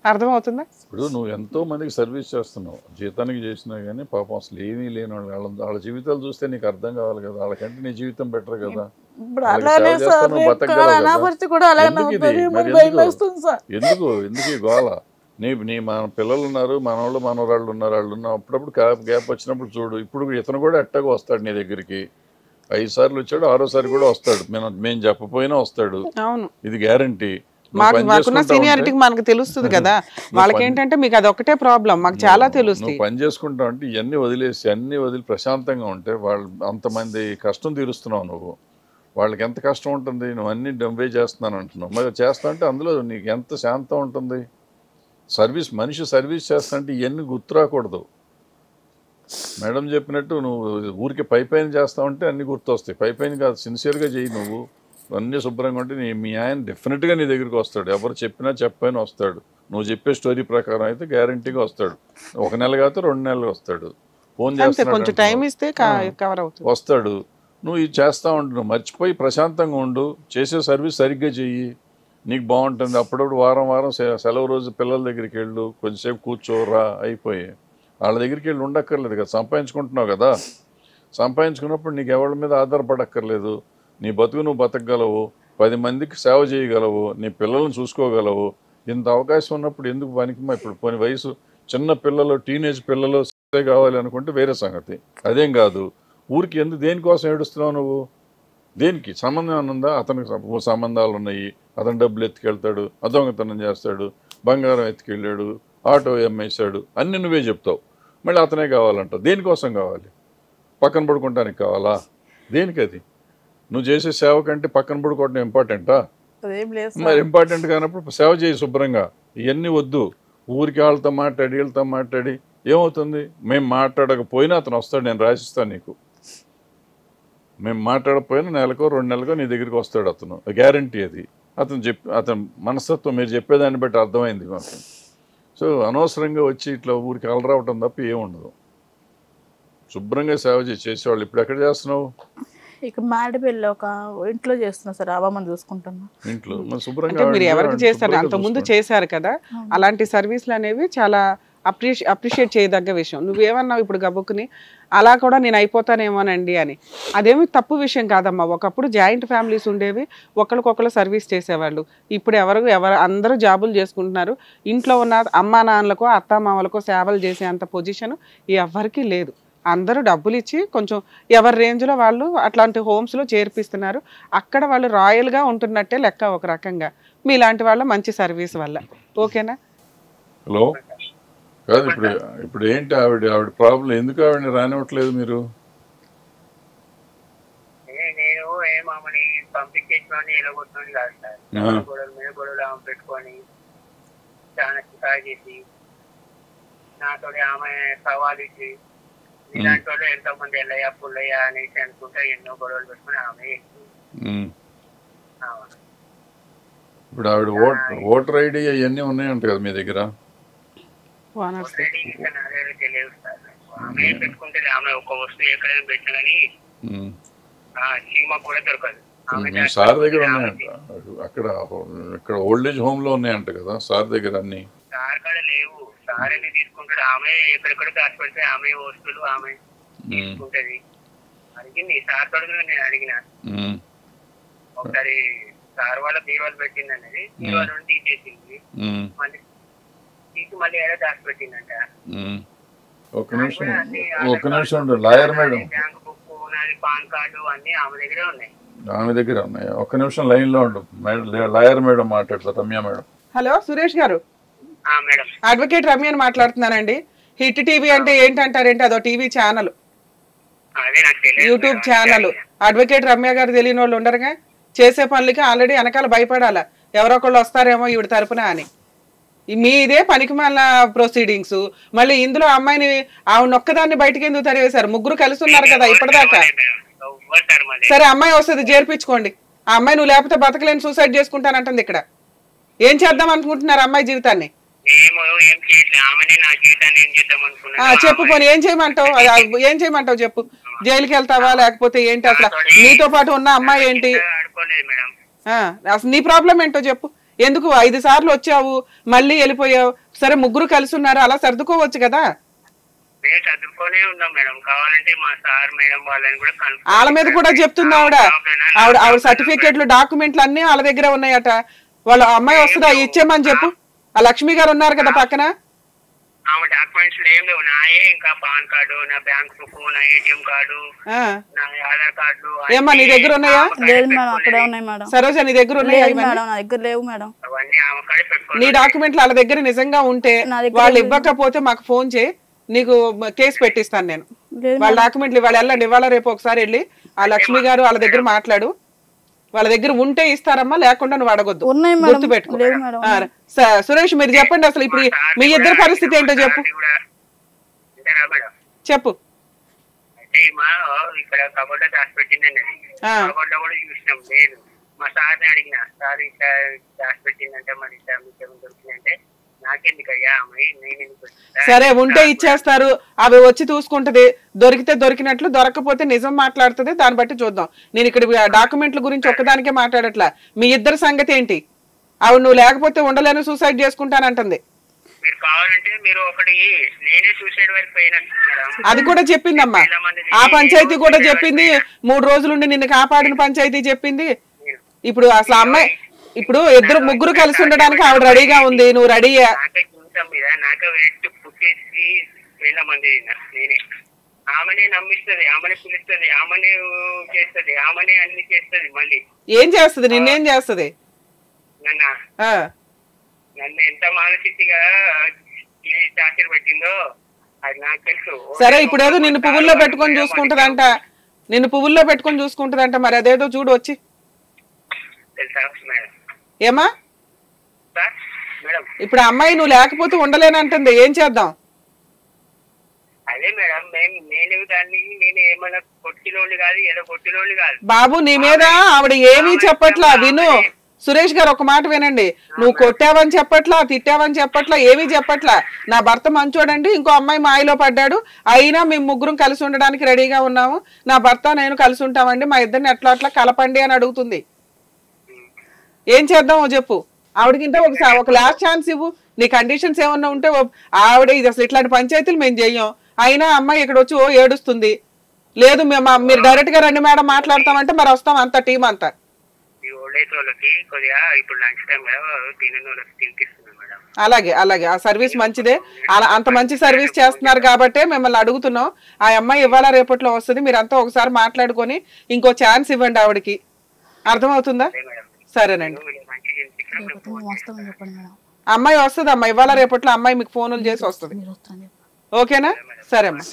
అర్థమవుతుందా? ఇప్పుడు నువ్వు ఎంతో మందికి సర్వీస్ చేస్తున్నావు, జీతానికి చేసినా కానీ పాపం అసలు ఏమీ లేని వాళ్ళ జీవితాలు చూస్తే నీకు అర్థం కావాలి కదా, వాళ్ళకంటే నీ జీవితం బెటర్ కదా. ఎందుకు ఈ గోల? నీ మన పిల్లలు ఉన్నారు, మనవాళ్ళు మనవరాళ్ళు ఉన్నారు, వాళ్ళు ఉన్నారు. అప్పుడప్పుడు గ్యాప్ వచ్చినప్పుడు చూడు. ఇప్పుడు ఇతను కూడా ఎట్టగా వస్తాడు నీ దగ్గరికి, 5 సార్లు వచ్చాడు, 6వ సారి కూడా వస్తాడు. మేము చెప్పపోయినా వస్తాడు, ఇది గ్యారంటీ. మాకున్న సీనియారిటీ మనకు తెలుస్తుంది కదా, వాళ్ళకి ఏంటంటే మీకు అది ఒకటే ప్రాబ్లం, మాకు చాలా తెలుస్తుంది. నువ్వు పని చేసుకుంటావు అంటే ఇవన్నీ వదిలేసి అన్ని వదిలి ప్రశాంతంగా ఉంటే వాళ్ళు అంతమంది కష్టం తీరుస్తున్నావు నువ్వు. వాళ్ళకి ఎంత కష్టం ఉంటుంది, నువ్వు అన్ని డంబే చేస్తున్నాను అంటున్నావు. మరి చేస్తా అంటే అందులో నీకు ఎంత శాంతం ఉంటుంది. మనిషి సర్వీస్ చేస్తా అంటే ఇవన్నీ గుర్తురాకూడదు. మేడం చెప్పినట్టు నువ్వు ఊరికి పైపైన చేస్తా ఉంటే అన్ని గుర్తొస్తాయి. పైపైన కాదు, సిన్సియర్గా చెయ్యి. నువ్వు అన్నీ శుభ్రంగా ఉంటే మీ ఆయన డెఫినెట్గా నీ దగ్గరికి వస్తాడు. ఎవరు చెప్పినా చెప్పైనా వస్తాడు. నువ్వు చెప్పే స్టోరీ ప్రకారం అయితే గ్యారంటీగా వస్తాడు. 1 నెల కాదు 2 నెలలు వస్తాడు. ఫోన్ చేస్తాడు, వస్తాడు. నువ్వు ఇది చేస్తూ ఉండు, నువ్వు మర్చిపోయి ప్రశాంతంగా ఉండు, చేసే సర్వీస్ సరిగ్గా చెయ్యి, నీకు బాగుంటుంది. అప్పుడప్పుడు వారం సెలవు రోజు పిల్లల దగ్గరికి వెళ్ళు, కొంచెంసేపు కూర్చోరా, అయిపోయి వాళ్ళ దగ్గరికి వెళ్ళి ఉండక్కర్లేదు కదా, సంపాదించుకుంటున్నావు కదా. సంపాదించుకున్నప్పుడు నీకు ఎవరి మీద ఆధారపడక్కర్లేదు. నీ బతుకు నువ్వు బతకగలవు, 10 మందికి సేవ చేయగలవు, నీ పిల్లలను చూసుకోగలవు. ఇంత అవకాశం ఉన్నప్పుడు ఎందుకు పనికిమా? ఇప్పుడు పోని వయసు చిన్న పిల్లలు, టీనేజ్ పిల్లలు కావాలి అనుకుంటే వేరే సంగతి. అదేం కాదు. ఊరికి దేనికోసం ఏడుస్తున్నావు నువ్వు? దేనికి సంబంధం ఏమైనా ఉందా? అతనికి సంబంధాలు ఉన్నాయి, అతను డబ్బులు ఎత్తుకెళ్తాడు, దొంగతనం చేస్తాడు, బంగారం ఎత్తుకెళ్ళాడు, ఆటో అమ్మేశాడు, అన్ని నువ్వే చెప్తావు. మళ్ళీ అతనే కావాలంటావు. దేనికోసం కావాలి? పక్కన పడుకోవడానికి కావాలా? దేనికి? అది నువ్వు చేసే సేవ కంటే పక్కన పడుకోవడం ఇంపార్టెంటా? మరి ఇంపార్టెంట్ కానప్పుడు సేవ చేయి శుభ్రంగా. ఇవన్నీ వద్దు. ఊరికి వీళ్ళతో మాట్లాడి ఏమవుతుంది? మేము మాట్లాడకపోయినా అతను వస్తాడు, నేను రాసిస్తాను నీకు. మేము మాట్లాడకపోయినా నెలకో 2 నెలలకో నీ దగ్గరికి వస్తాడు అతను, గ్యారంటీ అది. అతను మనస్తత్వం మీరు చెప్పేదాన్ని బట్టి అర్థమైంది మాకు. సో అనవసరంగా వచ్చి ఇట్లా ఊరికి అలరావటం తప్ప ఏముండదు. శుభ్రంగా సేవ చేసేవాళ్ళు. ఇప్పుడు ఎక్కడ చేస్తున్నావు? ఇక్కడ మాడిపల్లి ఒక ఇంట్లో చేస్తున్నా సార్, అవ్వమని చూసుకుంటున్నా ఇంట్లో. శుభ్రంగా మీరు ఎవరికి చేస్తారు? అంతకుముందు చేశారు కదా, అలాంటి సర్వీసులు అనేవి చాలా అప్రిషియేట్ చేయదగ్గ విషయం. నువ్వేమన్నావు ఇప్పుడు గబుక్కుని అలా కూడా నేను అయిపోతానేమోనండి అని. అదేమి తప్పు విషయం కాదమ్మా. ఒకప్పుడు జాయింట్ ఫ్యామిలీస్ ఉండేవి, ఒకరికొకరు సర్వీస్ చేసేవాళ్ళు. ఇప్పుడు అందరూ జాబులు చేసుకుంటున్నారు. ఇంట్లో ఉన్న అమ్మా నాన్నలకో అత్తామామలకో సేవలు చేసే అంత పొజిషన్ ఎవరికి లేదు. అందరూ డబ్బులు ఇచ్చి కొంచెం ఎవరి రేంజ్లో వాళ్ళు అట్లాంటి హోమ్స్లో చేర్పిస్తున్నారు. అక్కడ వాళ్ళు రాయల్గా ఉంటున్నట్టే లెక్క ఒక రకంగా, మీలాంటి వాళ్ళ మంచి సర్వీస్ వల్ల. ఓకేనా? హలో, కాదు ఇప్పుడు ఏంటి ఆవిడ ప్రాబ్లం? ఎందుకు ఆవిడని రానివ్వట్లేదు మీరు? ఆమెని పంపించేసిన ఎలగొట్టుకుని కాదు సార్. గొడవల మీద గొడవలు ఆమె పెట్టుకొని చాలా చికాకు చేసి నాతో ఆమె సవాలు ఇచ్చి ఇలాంటి వాళ్ళు ఎంతో మంది ఎల్లయ్యా పుల్లయ్యా అనేసి అనుకుంటా ఎన్నో గొడవలు పెట్టుకుని ఆమె ఇప్పుడు ఆవిడ ఓటర్ ఐడి అవన్నీ ఉన్నాయంట కదా మీ దగ్గర? తెలియదు సార్. ఆమె పెట్టుకుంటే ఆమె ఒక వస్తువు ఎక్కడైనా పెట్టినా కానీ చీమ కూడా దొరకదు. సార్ దగ్గర ఉన్నాయంట అక్కడ ఇక్కడ ఓల్డేజ్ హోమ్ లో ఉన్నాయంట కదా సార్ దగ్గర అన్ని? సార్ కాడ లేవు. సార్ అన్ని తీసుకుంటాడు. ఆమె ఎక్కడెక్కడ దాచిపెడితే ఆమె వస్తువులు ఆమె తీసుకుంటది. అడిగింది సార్ తోడు నేను అడిగిన ఒకసారి సార్ వాళ్ళ బీరువాలు పెట్టింది అనేది బీరువా నుండి తీసేసింది. మళ్ళీ తీసి మళ్ళీ ఏదో దాచిపెట్టిందంట. ఒక నిమిషం లాయర్ మేడం, బ్యాంక్ బుక్ నాది పాన్ కార్డు అన్ని ఆమె దగ్గరే ఉన్నాయి. ఆమె దగ్గర ఉన్నాయి. ఒక్క నిమిషం లైన్ లో ఉండు. లాయర్ మేడం మాట్లాడతారు. రమ్య మేడం. హలో సురేష్ గారు, మేడం అడ్వకేట్ రమ్యని మాట్లాడుతున్నానండి. హిట్ టీవీ అంటే ఏంటంటారేంటి? అదో TV channel, YouTube channel. Advocate Ramya గారు తెలియని వాళ్ళు ఉండరుగా. చేసే పనులకి ఆల్రెడీ వెనకాల భయపడాలా, ఎవరొకళ్ళు వస్తారేమో ఈవిడ తరపున అని. మీదే పనికిమాల ప్రొసీడింగ్స్. మళ్ళీ ఇందులో అమ్మాయిని ఆవిడ ఒక్కదాన్ని బయటకి ఎందుకు తరివేశారు? ముగ్గురు కలిసి ఉన్నారు కదా ఇప్పటిదాకా. సరే అమ్మాయి వస్తుంది, చేర్పించుకోండి. ఆ అమ్మాయి నువ్వు లేకపోతే బతకలేని సూసైడ్ చేసుకుంటానంటుంది. ఇక్కడ ఏం చేద్దాం అనుకుంటున్నారు అమ్మాయి జీవితాన్ని? చెప్పు పోనీ ఏం చేయమంటావు? ఏం చేయమంటావు చెప్పు. జైలుకి వెళ్తావా లేకపోతే ఏంటి? అసలు నీతో పాటు ఉన్న అమ్మాయి ఏంటి? అసలు నీ ప్రాబ్లం ఏంటో చెప్పు. ఎందుకు 5 సార్లు వచ్చావు మళ్ళీ వెళ్ళిపోయావు? సరే ముగ్గురు కలిసి ఉన్నారు, అలా సర్దుకోవచ్చు కదా. వాళ్ళ మీద కూడా చెప్తుంది ఆవిడ సర్టిఫికేట్లు డాక్యుమెంట్లు అన్ని వాళ్ళ దగ్గర ఉన్నాయట. వాళ్ళ అమ్మాయి వస్తుందా ఇచ్చేమని చెప్పు. ఆ లక్ష్మి గారు ఉన్నారు కదా పక్కన. ఏమ్మా నీ దగ్గర ఉన్నాయా? సరోజ నీ దగ్గర ఉన్నాయా? నీ డాక్యుమెంట్లు వాళ్ళ దగ్గర నిజంగా ఉంటే వాళ్ళు ఇవ్వకపోతే మాకు ఫోన్ చేయి, నీకు కేసు పెట్టిస్తాను నేను. వాళ్ళ డాక్యుమెంట్లు ఇవాళ వెళ్ళండి, ఇవాళ రేపు ఒకసారి వెళ్ళి ఆ లక్ష్మి గారు వాళ్ళ దగ్గర మాట్లాడు. వాళ్ళ దగ్గర ఉంటే ఇస్తారమ్మా, లేకుండా నువ్వు అడగొద్దు, గుర్తుపెట్టుకో. సురేష్ మీరు చెప్పండి అసలు ఇప్పుడు మీ ఇద్దరు పరిస్థితి ఏంటో చెప్పు. చెప్పు. ఇక్కడ కబోర్డ్ దాచి పెట్టిందండి. కబోర్డ్ కూడా చూసినాం. లేదు మా సార్ని అడిగిన, సార్ ఇట్లా దాచి పెట్టిందంటే మరి దొరికిందంటే నాకెందుకయ్యా అమ్మాయి, నేను సరే ఉంటే ఇచ్చేస్తారు, అవి వచ్చి చూసుకుంటది. దొరికితే దొరికినట్లు, దొరకపోతే నిజం మాట్లాడుతుంది. దాన్ని బట్టి చూద్దాం. నేను ఇక్కడ డాక్యుమెంట్ల గురించి ఒక్కదానికే మాట్లాడట్లా. మీ ఇద్దరి సంగతి ఏంటి? ఆవిడ నువ్వు లేకపోతే ఉండలేను సూసైడ్ చేసుకుంటానంటుంది. మీరు కావాలంటే మీరు ఒకటి నేనే సూసైడ్ వరకు పోయినా అది కూడా చెప్పిందమ్మా. ఆ పంచాయతీ కూడా చెప్పింది. 3 రోజులుండి నిన్ను కాపాడిన పంచాయతీ చెప్పింది. ఇప్పుడు అసలు అమ్మాయి ఇప్పుడు ముగ్గురు కలిసి ఉండడానికి ఆవిడ రెడీగా ఉంది, నువ్వు రెడీయా? ఆమెనే నమ్మిస్తుంది, ఆమెనే పిలుస్తుంది, ఆమెనే చేస్తుంది, ఆమెనే అన్ని చేస్తుంది. మళ్ళీ ఏం చేస్తుంది? నిన్నేం చేస్తుంది? నన్ను ఎంత మానసికంగా టార్చర్ పెట్టిందో అది నాకు తెలుసు. సరే ఇప్పుడు ఏదో నిన్ను పువ్వుల్లో పెట్టుకొని చూసుకుంటదంట, మరి అదేదో చూడు వచ్చి. ఏమా ఇప్పుడు అమ్మాయి నువ్వు లేకపోతే ఉండలేనంటుంది, ఏం చేద్దాం? అదే మేడం, నేను ఏమన్నా కొట్టినోళ్ళు కాదు, ఏదో కొట్టినోళ్ళు కాదు బాబు. నీ మీద ఆవిడ ఏమీ చెప్పట్లా. విను సురేష్ గారు, ఒక మాట వినండి. నువ్వు కొట్టావని చెప్పట్లా, తిట్టావని చెప్పట్లా, ఏమీ చెప్పట్లా. నా భర్త మంచోడండి, ఇంకో అమ్మాయి మాయలో పడ్డాడు, అయినా మేము ముగ్గురం కలిసి ఉండడానికి రెడీగా ఉన్నాము, నా భర్త నేను కలిసి ఉంటామండి, మా ఇద్దరిని ఎట్లా అట్లా కలపండి అని అడుగుతుంది. ఏం చేద్దామో చెప్పు. ఆవిడకింటే ఒక లాస్ట్ ఛాన్స్ ఇవ్వు. నీ కండిషన్స్ ఏమన్నా ఉంటే ఆవిడ ఇది అసలు ఇట్లాంటి పంచాయతీలు మేము చెయ్యం, అయినా అమ్మాయి ఇక్కడ వచ్చి ఏడుస్తుంది. లేదు మీరు డైరెక్ట్ గా రండి మేడం మాట్లాడతామంటే మరి వస్తాం, అంత టీం అంతా. అలాగే అలాగే ఆ సర్వీస్ మంచిదే. అంత మంచి సర్వీస్ చేస్తున్నారు కాబట్టే మిమ్మల్ని అడుగుతున్నాం. ఆ అమ్మాయి ఇవాళ రేపట్లో వస్తుంది, మీరంతా ఒకసారి మాట్లాడుకొని ఇంకో ఛాన్స్ ఇవ్వండి ఆవిడకి. అర్థమవుతుందా? సరేనండి. అమ్మాయి వస్తుంది అమ్మా, ఇవాళ రేపట్లో అమ్మాయి మీకు ఫోన్లు చేసి వస్తుంది. ఓకేనా? సరే అమ్మా.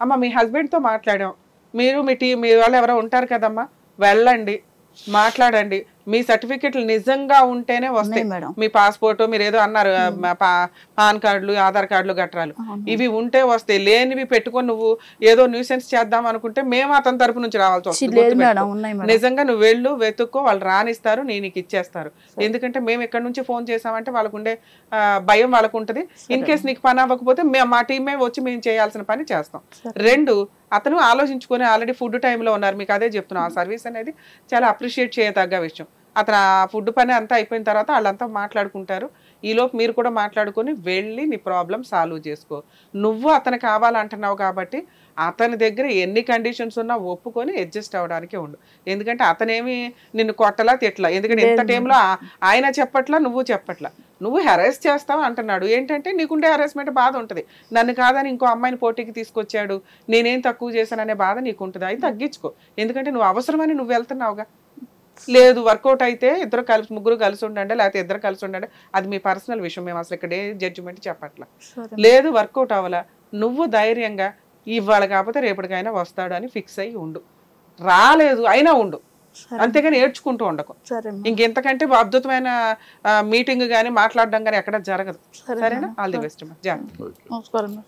అమ్మ మీ హస్బెండ్తో మాట్లాడాం, మీరు మీ వాళ్ళు ఎవరో ఉంటారు కదమ్మా, వెళ్ళండి, మాట్లాడండి. మీ సర్టిఫికెట్లు నిజంగా ఉంటేనే వస్తాయి. మీ పాస్పోర్ట్ మీరు ఏదో అన్నారు పాన్ కార్డులు, ఆధార్ కార్డులు, గట్రాలు ఇవి ఉంటే వస్తాయి. లేనివి పెట్టుకొని నువ్వు ఏదో న్యూసెన్స్ చేద్దాం అనుకుంటే మేము అతని తరపు నుంచి రావాల్సి వస్తుంది. నిజంగా నువ్వు వెళ్ళు, వెతుక్కో, వాళ్ళు రానిస్తారు, నీకు ఇచ్చేస్తారు. ఎందుకంటే మేము ఎక్కడి నుంచి ఫోన్ చేసామంటే వాళ్ళకు ఉండే భయం వాళ్ళకు ఉంటుంది. ఇన్ కేసు నీకు పని అవ్వకపోతే మా టీమే వచ్చి మేము చేయాల్సిన పని చేస్తాం. 2, అతను ఆలోచించుకొని ఆల్రెడీ ఫుడ్ టైంలో ఉన్నారు. మీకు అదే చెప్తున్నాం, ఆ సర్వీస్ అనేది చాలా అప్రిషియేట్ చేయదగ్గ విషయం. అతను ఆ ఫుడ్ పని అంతా అయిపోయిన తర్వాత వాళ్ళంతా మాట్లాడుకుంటారు. ఈలోపు మీరు కూడా మాట్లాడుకొని వెళ్ళి నీ ప్రాబ్లం సాల్వ్ చేసుకో. నువ్వు అతను కావాలంటున్నావు కాబట్టి అతని దగ్గర ఎన్ని కండిషన్స్ ఉన్నా ఒప్పుకొని అడ్జస్ట్ అవ్వడానికి ఉండు. ఎందుకంటే అతనేమి నిన్ను కొట్టలా, తిట్లా. ఎందుకంటే ఇంత టైంలో ఆయన చెప్పట్లా, నువ్వు చెప్పట్లా. నువ్వు హెరాస్ చేస్తావు అంటున్నాడు. ఏంటంటే నీకుండే హెరాస్మెంట్ బాధ ఉంటుంది. నన్ను కాదని ఇంకో అమ్మాయిని పోటీకి తీసుకొచ్చాడు, నేనేం తక్కువ చేశాననే బాధ నీకు ఉంటుంది. అది తగ్గించుకో. ఎందుకంటే నువ్వు అవసరమని నువ్వు వెళ్తున్నావుగా. లేదు వర్కౌట్ అయితే ముగ్గురు కలిసి ఉండండి, లేకపోతే ఇద్దరు కలిసి ఉండండి, అది మీ పర్సనల్ విషయం. మేము అసలు ఇక్కడ జడ్జిమెంట్ చెప్పట్లా. లేదు వర్కౌట్ అవ్వాలా, నువ్వు ధైర్యంగా ఇవాళ కాకపోతే రేపటికైనా వస్తాడు అని ఫిక్స్ అయ్యి ఉండు. రాలేదు అయినా ఉండు, అంతేగాని ఏడ్చుకుంటూ ఉండకు. ఇంకెంతకంటే అద్భుతమైన మీటింగ్ కానీ మాట్లాడడం కానీ ఎక్కడ జరగదు. సరేనా? All the best. జాగ్రత్త.